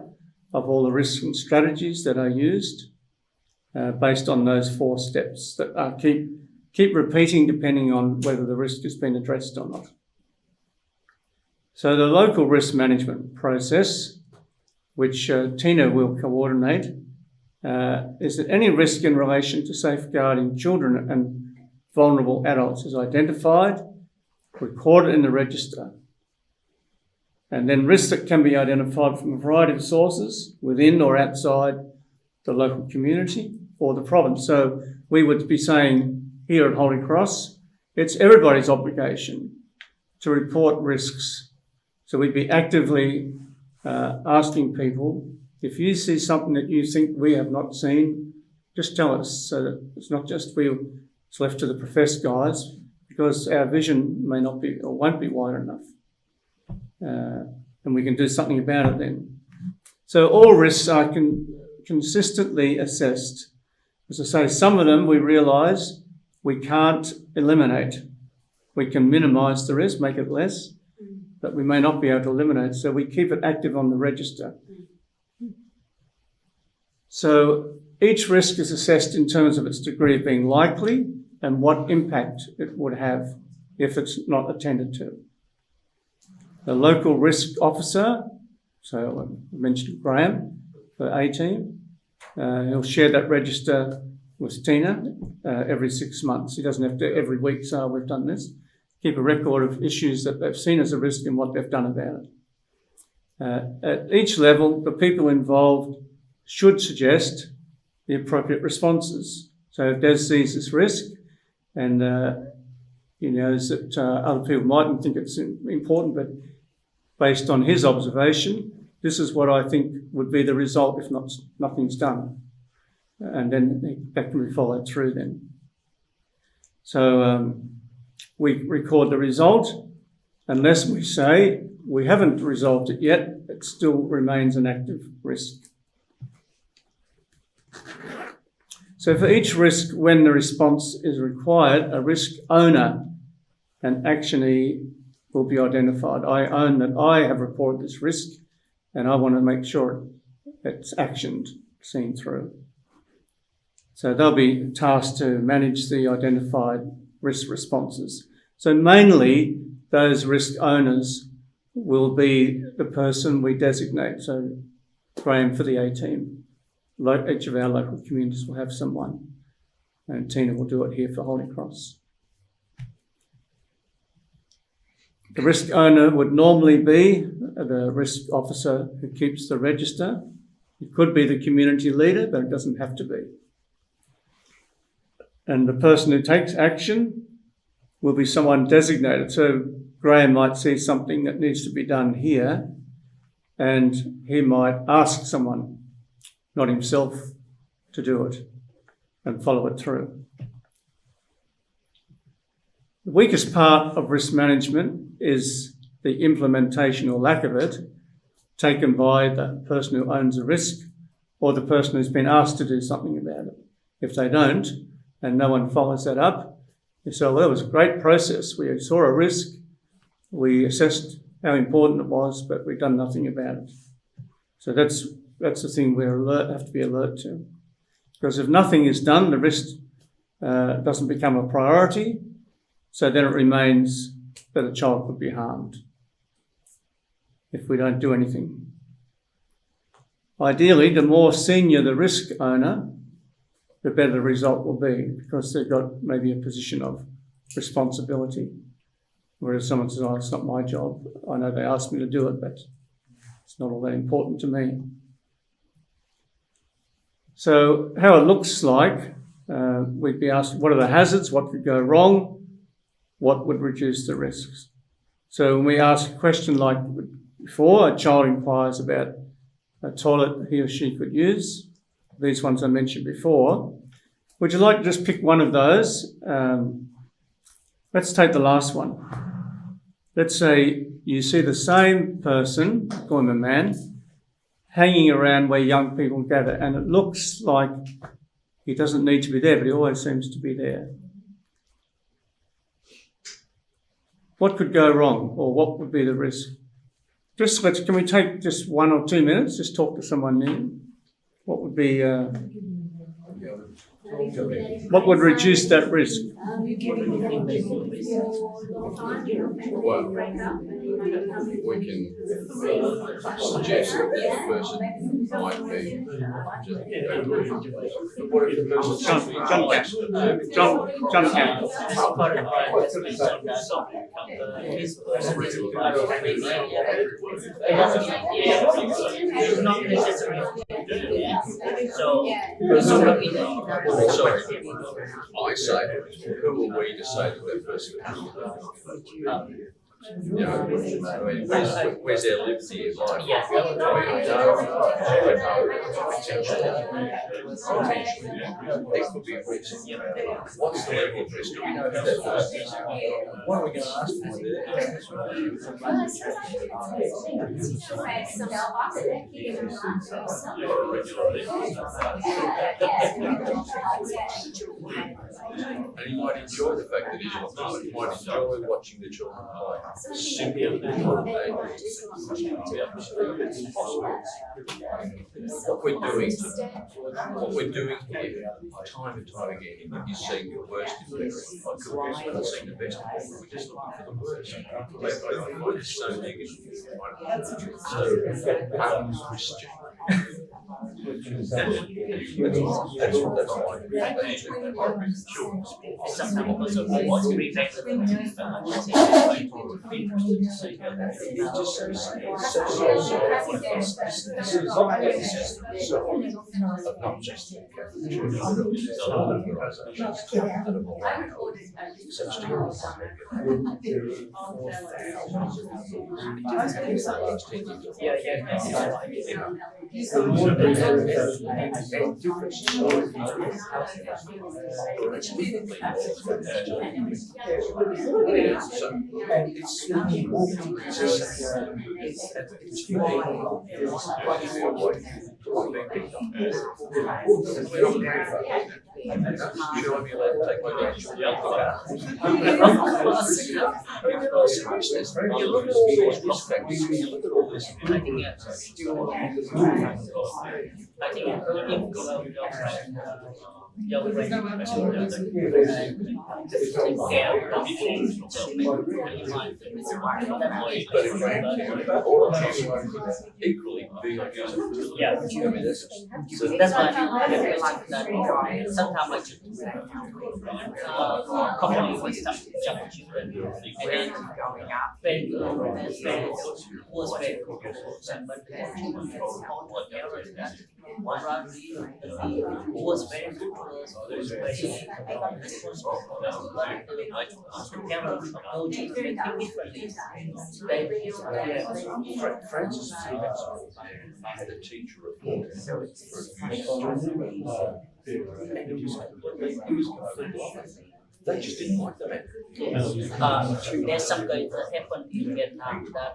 of all the risks and strategies that are used based on those 4 steps that keep repeating depending on whether the risk has been addressed or not. So the local risk management process, which Tina will coordinate, is that any risk in relation to safeguarding children and vulnerable adults is identified, recorded in the register, and then risks that can be identified from a variety of sources within or outside the local community or the province. So we would be saying here at Holy Cross, it's everybody's obligation to report risks. So we'd be actively asking people, if you see something that you think we have not seen, just tell us, so that it's not just it's left to the professed guys, because our vision may not be or won't be wide enough. And we can do something about it then. So all risks are consistently assessed. As I say, some of them we realise we can't eliminate. We can minimise the risk, make it less, but we may not be able to eliminate. So we keep it active on the register. So each risk is assessed in terms of its degree of being likely and what impact it would have if it's not attended to. The local risk officer, so I mentioned Graham for A team, he'll share that register with Tina every 6 months. He doesn't have to every week say, we've done this. Keep a record of issues that they've seen as a risk and what they've done about it. At each level, the people involved should suggest the appropriate responses. So if Des sees this risk and he knows that other people mightn't think it's important, but based on his observation, this is what I think would be the result if nothing's done. And then that can be followed through then. So we record the result. Unless we say we haven't resolved it yet, it still remains an active risk. So for each risk, when the response is required, a risk owner and actionee will be identified. I own that I have reported this risk and I want to make sure it's actioned, seen through. So they'll be tasked to manage the identified risk responses. So mainly those risk owners will be the person we designate. So Graham for the A team. Each of our local communities will have someone, and Tina will do it here for Holy Cross. The risk owner would normally be the risk officer who keeps the register. It could be the community leader, but it doesn't have to be. And the person who takes action will be someone designated. So Graham might see something that needs to be done here, and he might ask someone, not himself, to do it and follow it through. The weakest part of risk management is the implementation or lack of it taken by the person who owns the risk or the person who's been asked to do something about it. If they don't, and no one follows that up, you say, well, that was a great process. We saw a risk, we assessed how important it was, but we've done nothing about it. So that's the thing we have to be alert to. Because if nothing is done, the risk doesn't become a priority, so then it remains that a child could be harmed if we don't do anything. Ideally, the more senior the risk owner, the better the result will be, because they've got maybe a position of responsibility. Whereas someone says, oh, it's not my job. I know they asked me to do it, but it's not all that important to me. So how it looks like, we'd be asked, what are the hazards? What could go wrong? What would reduce the risks? So when we ask a question like before, a child inquires about a toilet he or she could use, these ones I mentioned before, would you like to just pick one of those? Let's take the last one. Let's say you see the same person, call him a man, hanging around where young people gather, and it looks like He doesn't need to be there, but he always seems to be there. What could go wrong, or what would be the risk? Can we take just 1 or 2 minutes, just talk to someone new? What would be, what would reduce that risk? Well, we can suggest that the person might be just but what if the person simply John, Not necessary. So, sorry, I say, who are we to say that that person can you know, I mean, where's their liberty in life? yes, I know potentially there could be a risk. What's the level of risk? Do we know that person is? What are we going to ask them to do? And he might enjoy the fact that he's not there. He might enjoy watching the children play. Simply what we're doing here, time and time again, is seeing the worst in people. I could be seeing the best in people. We're just looking for the worst. I find it so negative. So, Christian. That's sometimes also what's reflected in the equally big. Yeah, so that's why I feel like that sometimes like couple with some young children and then when was very but was very good for us. Francis had a teacher report for a they just didn't like the man. There's some guy that happened in Vietnam that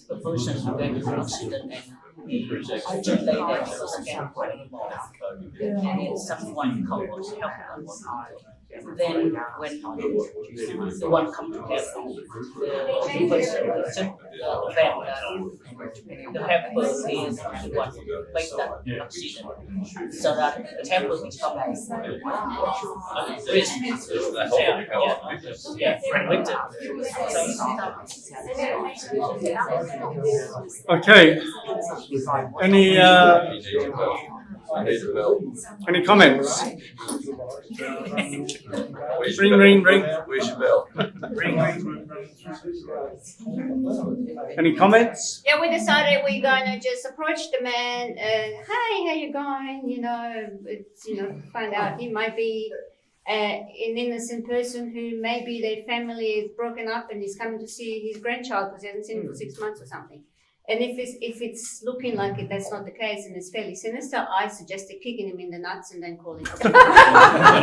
the person who went to an accident and he was scared anymore. And then someone calls help. Then when the one come to help, the person should grab the helper is the one who made that accident, so that the helper becomes victim. Okay. Any comments? Ring, ring, ring. Where's your bell? Any comments? Yeah, we decided we're gonna just approach the man. Hi, how you going? Find out he might be an innocent person who maybe their family is broken up and he's coming to see his grandchild because he hasn't seen him for 6 months or something. And if it's looking like that's not the case and it's fairly sinister, I suggested kicking him in the nuts and then calling him. And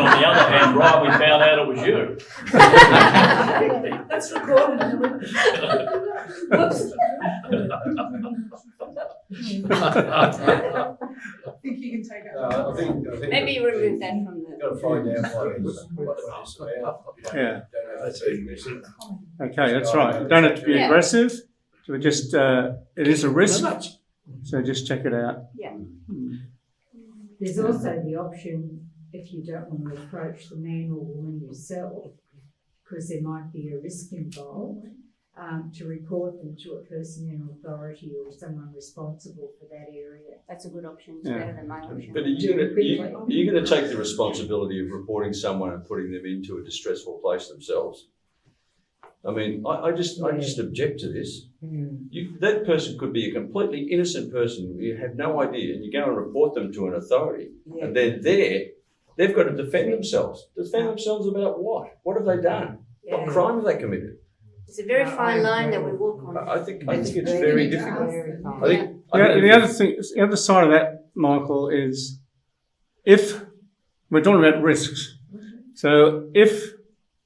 on the other hand, right, we found out it was you. That's recorded. Whoops. think you can take it. I think Maybe you remove that from You've the. got to find out what it's about. You don't- Yeah. Don't have to be aggressive. Okay, that's right. You don't have to be Yeah. aggressive. So just, it is a risk, No, that's- so just check it out. There's also the option, if you don't want to approach the man or woman yourself, because there might be a risk involved, to report them to a person in authority or someone responsible for that area. That's a good option. It's Yeah. better than my option. But are you going to take the responsibility of reporting someone and putting them into a distressful place themselves? I mean, I just object to this. That person could be a completely innocent person. You have no idea, and you go and report them to an authority, and then they've got to defend themselves. Defend themselves about what? What have they done? What crime have they committed? It's a very fine line that we walk on. I think it's very difficult. I think The other side of that, Michael, is if we're talking about risks. So if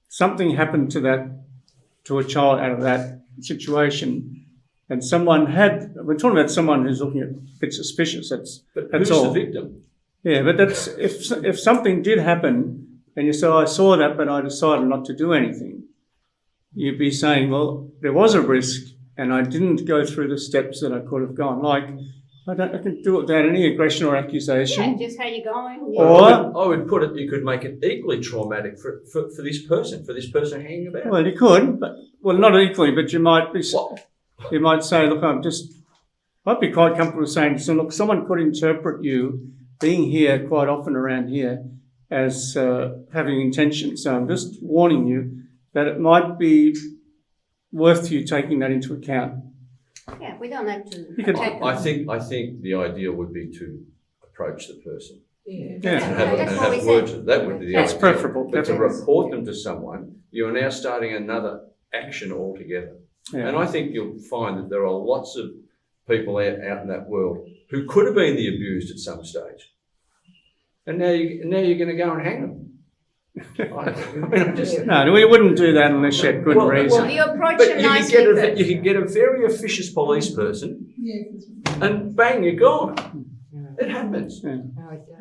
something happened to a child out of that situation, and we're talking about someone who's looking a bit suspicious. That's who's all. the victim? Yeah, but that's if something did happen and you say, I saw that, but I decided not to do anything, you'd be saying, well, there was a risk and I didn't go through the steps that I could have gone. Like, I can do it without any aggression or accusation. Yeah, just how you going. Or- I would put it, you could make it equally traumatic for this person hanging about. Well, you could, but not equally, but you might be. What? You might say, look, I'd be quite comfortable saying, so look, someone could interpret you being here quite often around here as having intention. So I'm just warning you that it might be worth you taking that into account. Yeah, we don't have to You can- protect them. I think the idea would be to approach the person Yeah. and That's have what we words. said. That would be the That's idea. preferable, But to definitely. report them to someone, you are now starting another action altogether. Yeah. And I think you'll find that there are lots of people out in that world who could have been the abused at some stage. And now you're going to go and hang them. I mean, I'm just... No, we wouldn't do that unless you had good reason. Well, you approach But them you nicely can, first. you can get a very officious police person Yeah. and bang, you're gone. It happens. Yeah.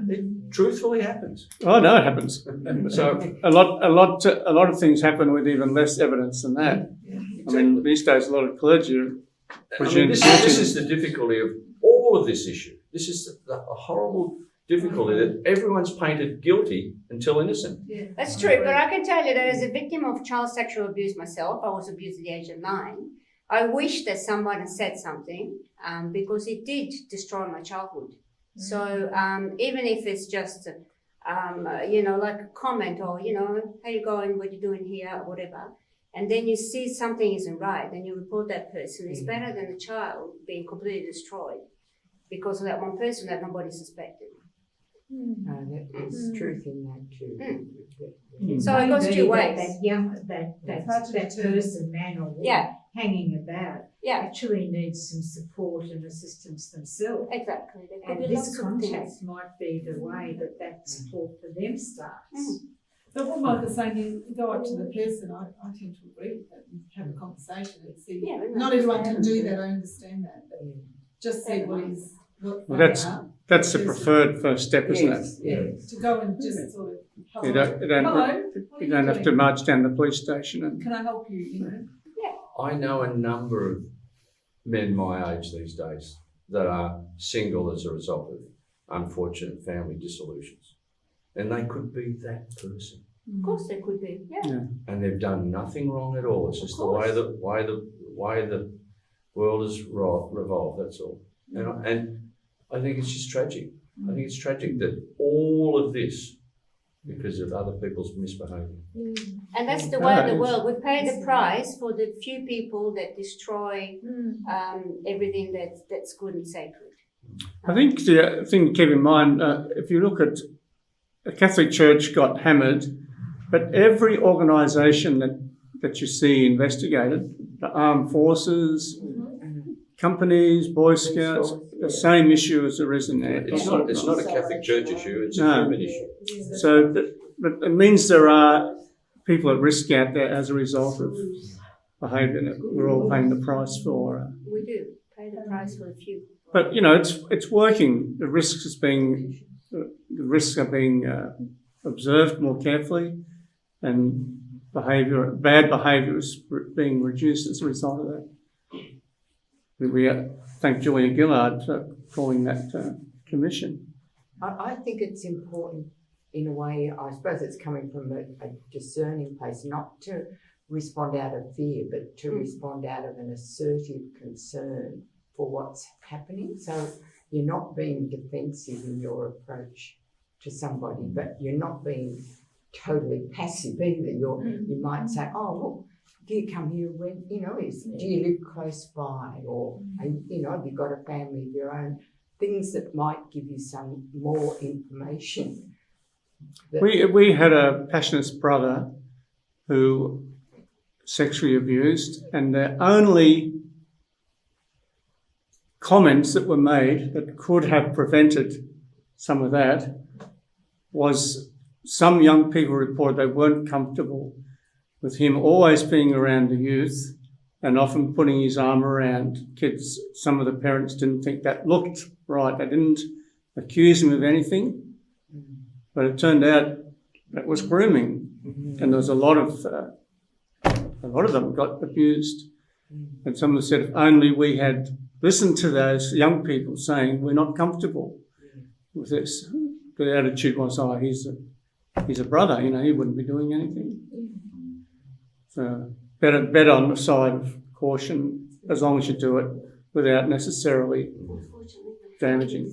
It truthfully happens. Oh no, it happens. So A lot of things happen with even less evidence than that. I mean, these days a lot of clergy are I mean, presumed this guilty. is the difficulty of all of this issue. This is the horrible difficulty that everyone's painted guilty until innocent. That's true, but I can tell you that as a victim of child sexual abuse myself, I was abused at the age of 9. I wish that someone had said something because it did destroy my childhood. So even if it's just, like a comment or, how you going, what you doing here, or whatever, and then you see something isn't right, then you report that person. It's better than a child being completely destroyed because of that one person that nobody suspected. There's truth in that too. So it goes Maybe two that- ways. That person, man or woman, Yeah. hanging about, Yeah, actually needs some support and assistance themselves. exactly. There could And be this lots of contact things. might be the way that support for them starts. Mm. But what Michael's saying is go up to the person. I tend to agree with that and have a conversation and see. Yeah, but Not everyone can do that, I understand that, but just see what Well, they that's are. the preferred first step, isn't it? Yes. To go and just sort of, hello, You don't hello, what are you don't have to doing? march down the police station and Can I help you, you know? I know a number of men my age these days that are single as a result of unfortunate family dissolutions. And they could be that person. Of course, there could be. Yeah. And they've done nothing wrong at all. It's just the way the world has revolved, that's all. And I think it's just tragic. I think it's tragic that all of this, because of other people's misbehaviour. And that's the way of the No, world. We pay the price for the few people that destroy everything that's good and sacred. I think the thing to keep in mind, if you look at the Catholic Church got hammered, but every organisation that you see investigated, the armed forces, companies, Boy Scouts, the same issue as there is in there. It's not a Catholic Church issue, it's a No. human issue. So but it means there are people at risk out there as a result of behaviour that we're all paying the price for. We do pay the price for the few. But you know, it's working. The risks are being observed more carefully, and bad behaviour is being reduced as a result of that. We thank Julia Gillard for calling that commission. I think it's important in a way, I suppose it's coming from a discerning place, not to respond out of fear, but to respond out of an assertive concern for what's happening. So you're not being defensive in your approach to somebody, but you're not being totally passive either. You might say, oh, look, do you come here when, you know, do you live close by? Or, you know, have you got a family of your own? Things that might give you some more information. We had a passionist brother who sexually abused, and the only comments that were made that could have prevented some of that was some young people reported they weren't comfortable with him always being around the youth and often putting his arm around kids. Some of the parents didn't think that looked right. They didn't accuse him of anything, but it turned out that was grooming, and there was a lot of them got abused. And someone said if only we had listened to those young people saying we're not comfortable with this. The attitude was, oh, he's a brother, you know, he wouldn't be doing anything. So better on the side of caution, as long as you do it without necessarily damaging.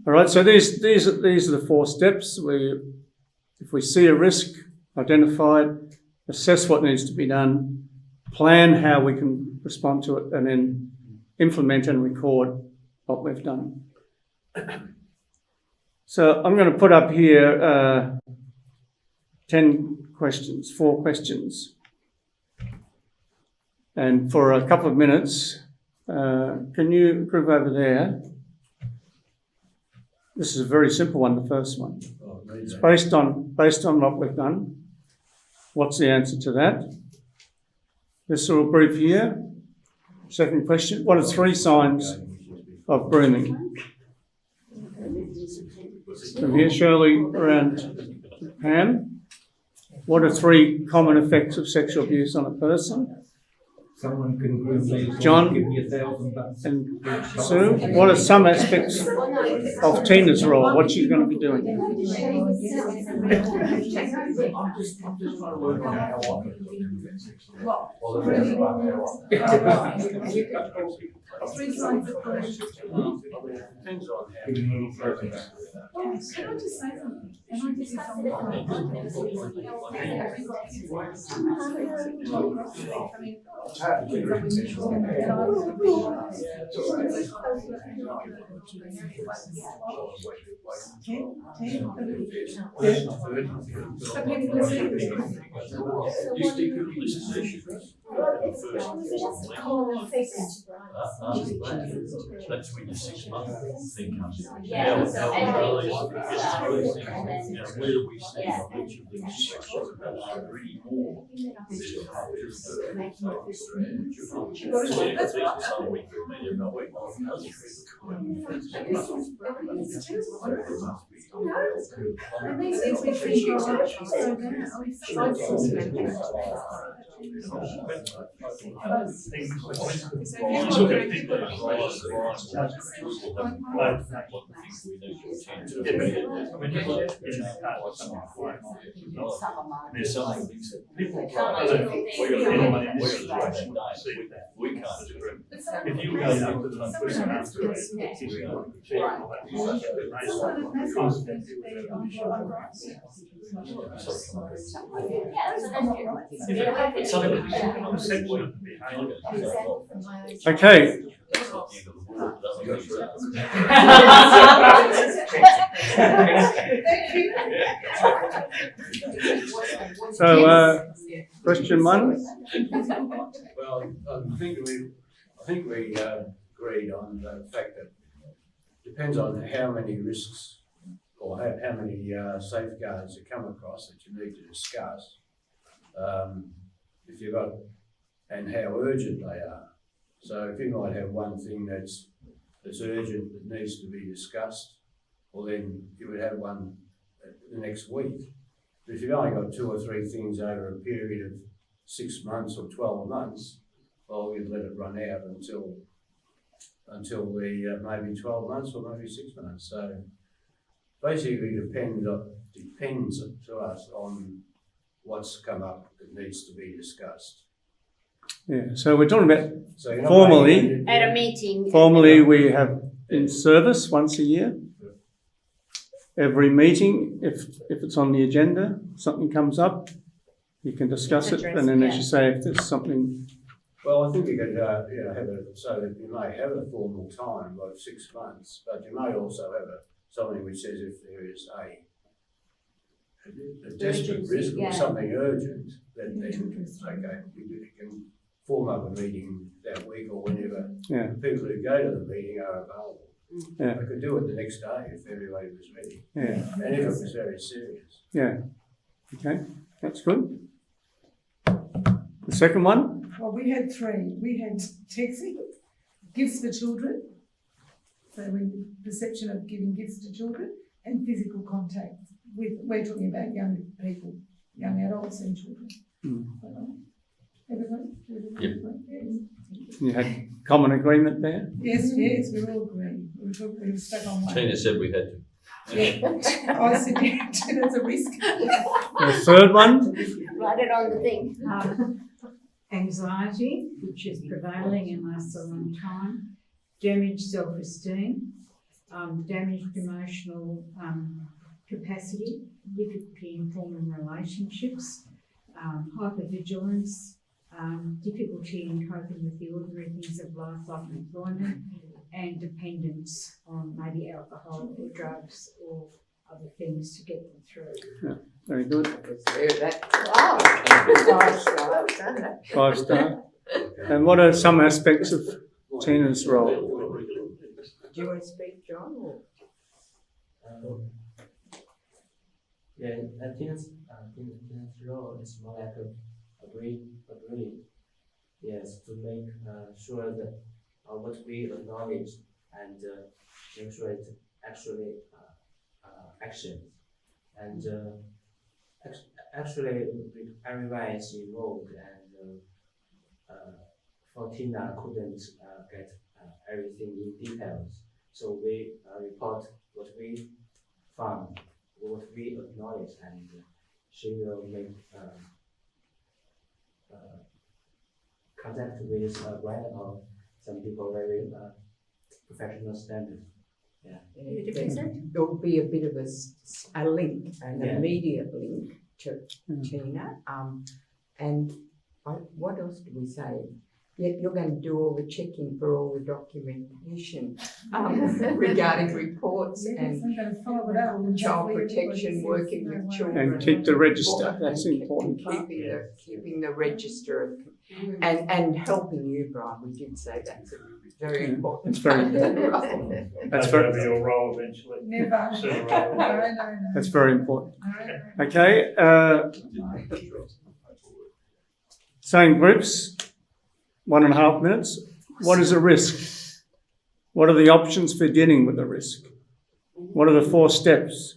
All right, so these are the 4 steps. If we see a risk, identify it, assess what needs to be done, plan how we can respond to it, and then implement and record what we've done. So I'm going to put up here 4 questions. And for a couple of minutes, can you group over there? This is a very simple one, the first one. It's based on what we've done. What's the answer to that? This little group here. Second question, what are 3 signs of grooming? From here, Shirley, around Pam. What are 3 common effects of sexual abuse on a person? Someone can groom me. John give me $1,000. And Sue, what are some aspects of Tina's role? What she's going to be doing? I'm just trying to work on how often. Depends on how Can I just say something? Can I just say That's when your 6-month thing comes in. Yeah. Where do we stand on each of these sections? Really more. There's some things that people we can't if you go up to the person after Okay. So, question 1. Well, I think we agreed on the fact that it depends on how many risks or how many safeguards you come across that you need to discuss. If you've got, and how urgent they are. So if you might have one thing that's urgent that needs to be discussed, well then you would have one the next week. But if you've only got 2 or 3 things over a period of 6 months or 12 months, well, you'd let it run out until the maybe 12 months or maybe 6 months. So basically depends to us on what's come up that needs to be discussed. Yeah, so we're talking about So you're not formally, making it- At a meeting. formally we have in service once a year. Every meeting, if it's on the agenda, something comes up, you can discuss it, and then as you say, if there's something, Well, I think you could, have it so that you may have a formal time, like 6 months, but you may also have something which says if there is a desperate Urgency, risk or yeah. something urgent, then okay, you can form up a meeting that week or whenever yeah, the people who go to the meeting are available. Yeah. They could do it the next day if everybody was ready, yeah, and if it was very serious. yeah. Okay, that's good. The second one, Well, we had 3. We had texting, gifts for children. So perception of giving gifts to children and physical contact we're talking about young people, young adults and children. Everybody? Yep. you had common agreement there? Yes, we all agree. We were stuck on one. Tina said we had to. Yeah. I said, yeah, that's a risk. The third one, Write it on the thing. Anxiety, which is prevailing and lasts a long time, damaged self-esteem, damaged emotional capacity, difficulty in forming relationships, hypervigilance, difficulty in coping with the ordinary things of life like employment, and dependence on maybe alcohol or drugs or other things to get them through. very good, Wow. 5-star. And what are some aspects of Tina's role? Do you want to speak, John? Or? Yeah, I think Tina's role is more like a bridge, yes, to make sure that what we acknowledge and make sure it actually actions. And actually, everyone is involved, and for Tina couldn't get everything in details, so we report what we found, what we acknowledge, and she will make contact with Brad or some people very professional standard. Yeah. There will be a bit of a link, an Yeah. immediate link to Tina. And what else did we say? Yeah, you're going to do all the checking for all the documentation regarding reports Yes, and I'm going to follow it up. and child hopefully protection, everybody working says, with "No children. And keep the register, that's important. Keeping the register of, and helping you, Brian. We did say that's a very important. It's very important. That's very, your role eventually. Never. Sooner No, rather than- no, no. that's very important. No. Okay, same groups, 1.5 minutes. What is a risk? What are the options for dealing with a risk? What are the 4 steps?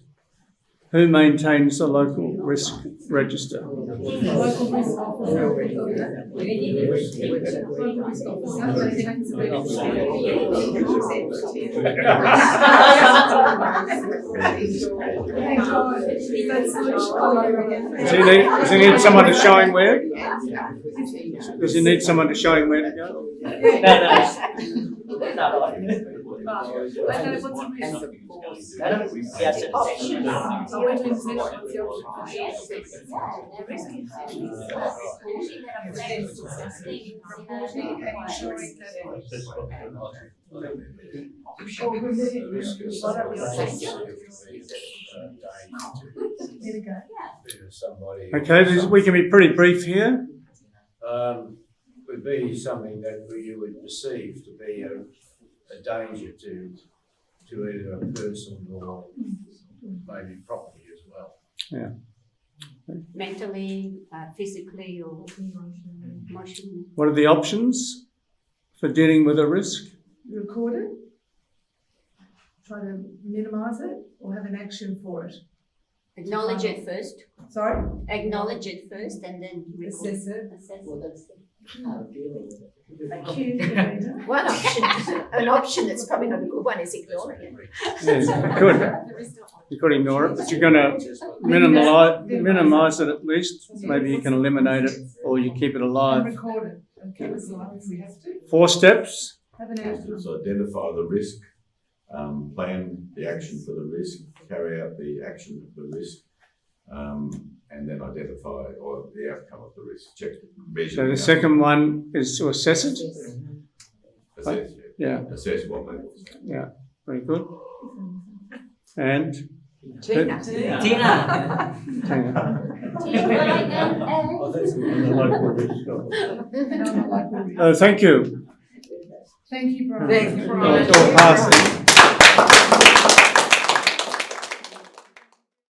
Who maintains the local risk register? Local risk officer. Local risk Does he need someone to show him where? Does he need someone to show him where to go? Okay, we can be pretty brief here. Would be something that you would perceive to be a danger to either a person or maybe property as well. Yeah. Mentally, physically, or emotionally. What are the options for dealing with a risk? Record it, try to minimise it, or have an action for it. Acknowledge it first. Sorry? Acknowledge it first and then record. Assess it. Assess Well, it. that's how I'm dealing with it. Thank you, Rita. One option, an option that's probably not a good one is ignoring it. Yeah, you could ignore it, but you're going to minimise it at least. Maybe you can eliminate it or you keep it And alive. record it, and keep us alive if we have to. 4 steps. Have an action. So identify the risk, plan the action for the risk, carry out the action of the risk, and then identify or the outcome of the risk. Check, measure. So the second one is to assess it. Assess, Yeah, assess what levels. very good. And Tina. Tina. Tina. Oh, that's good. And the local risk. And on the local. Thank you. Thank you, Brian. Thank you, It's all passed.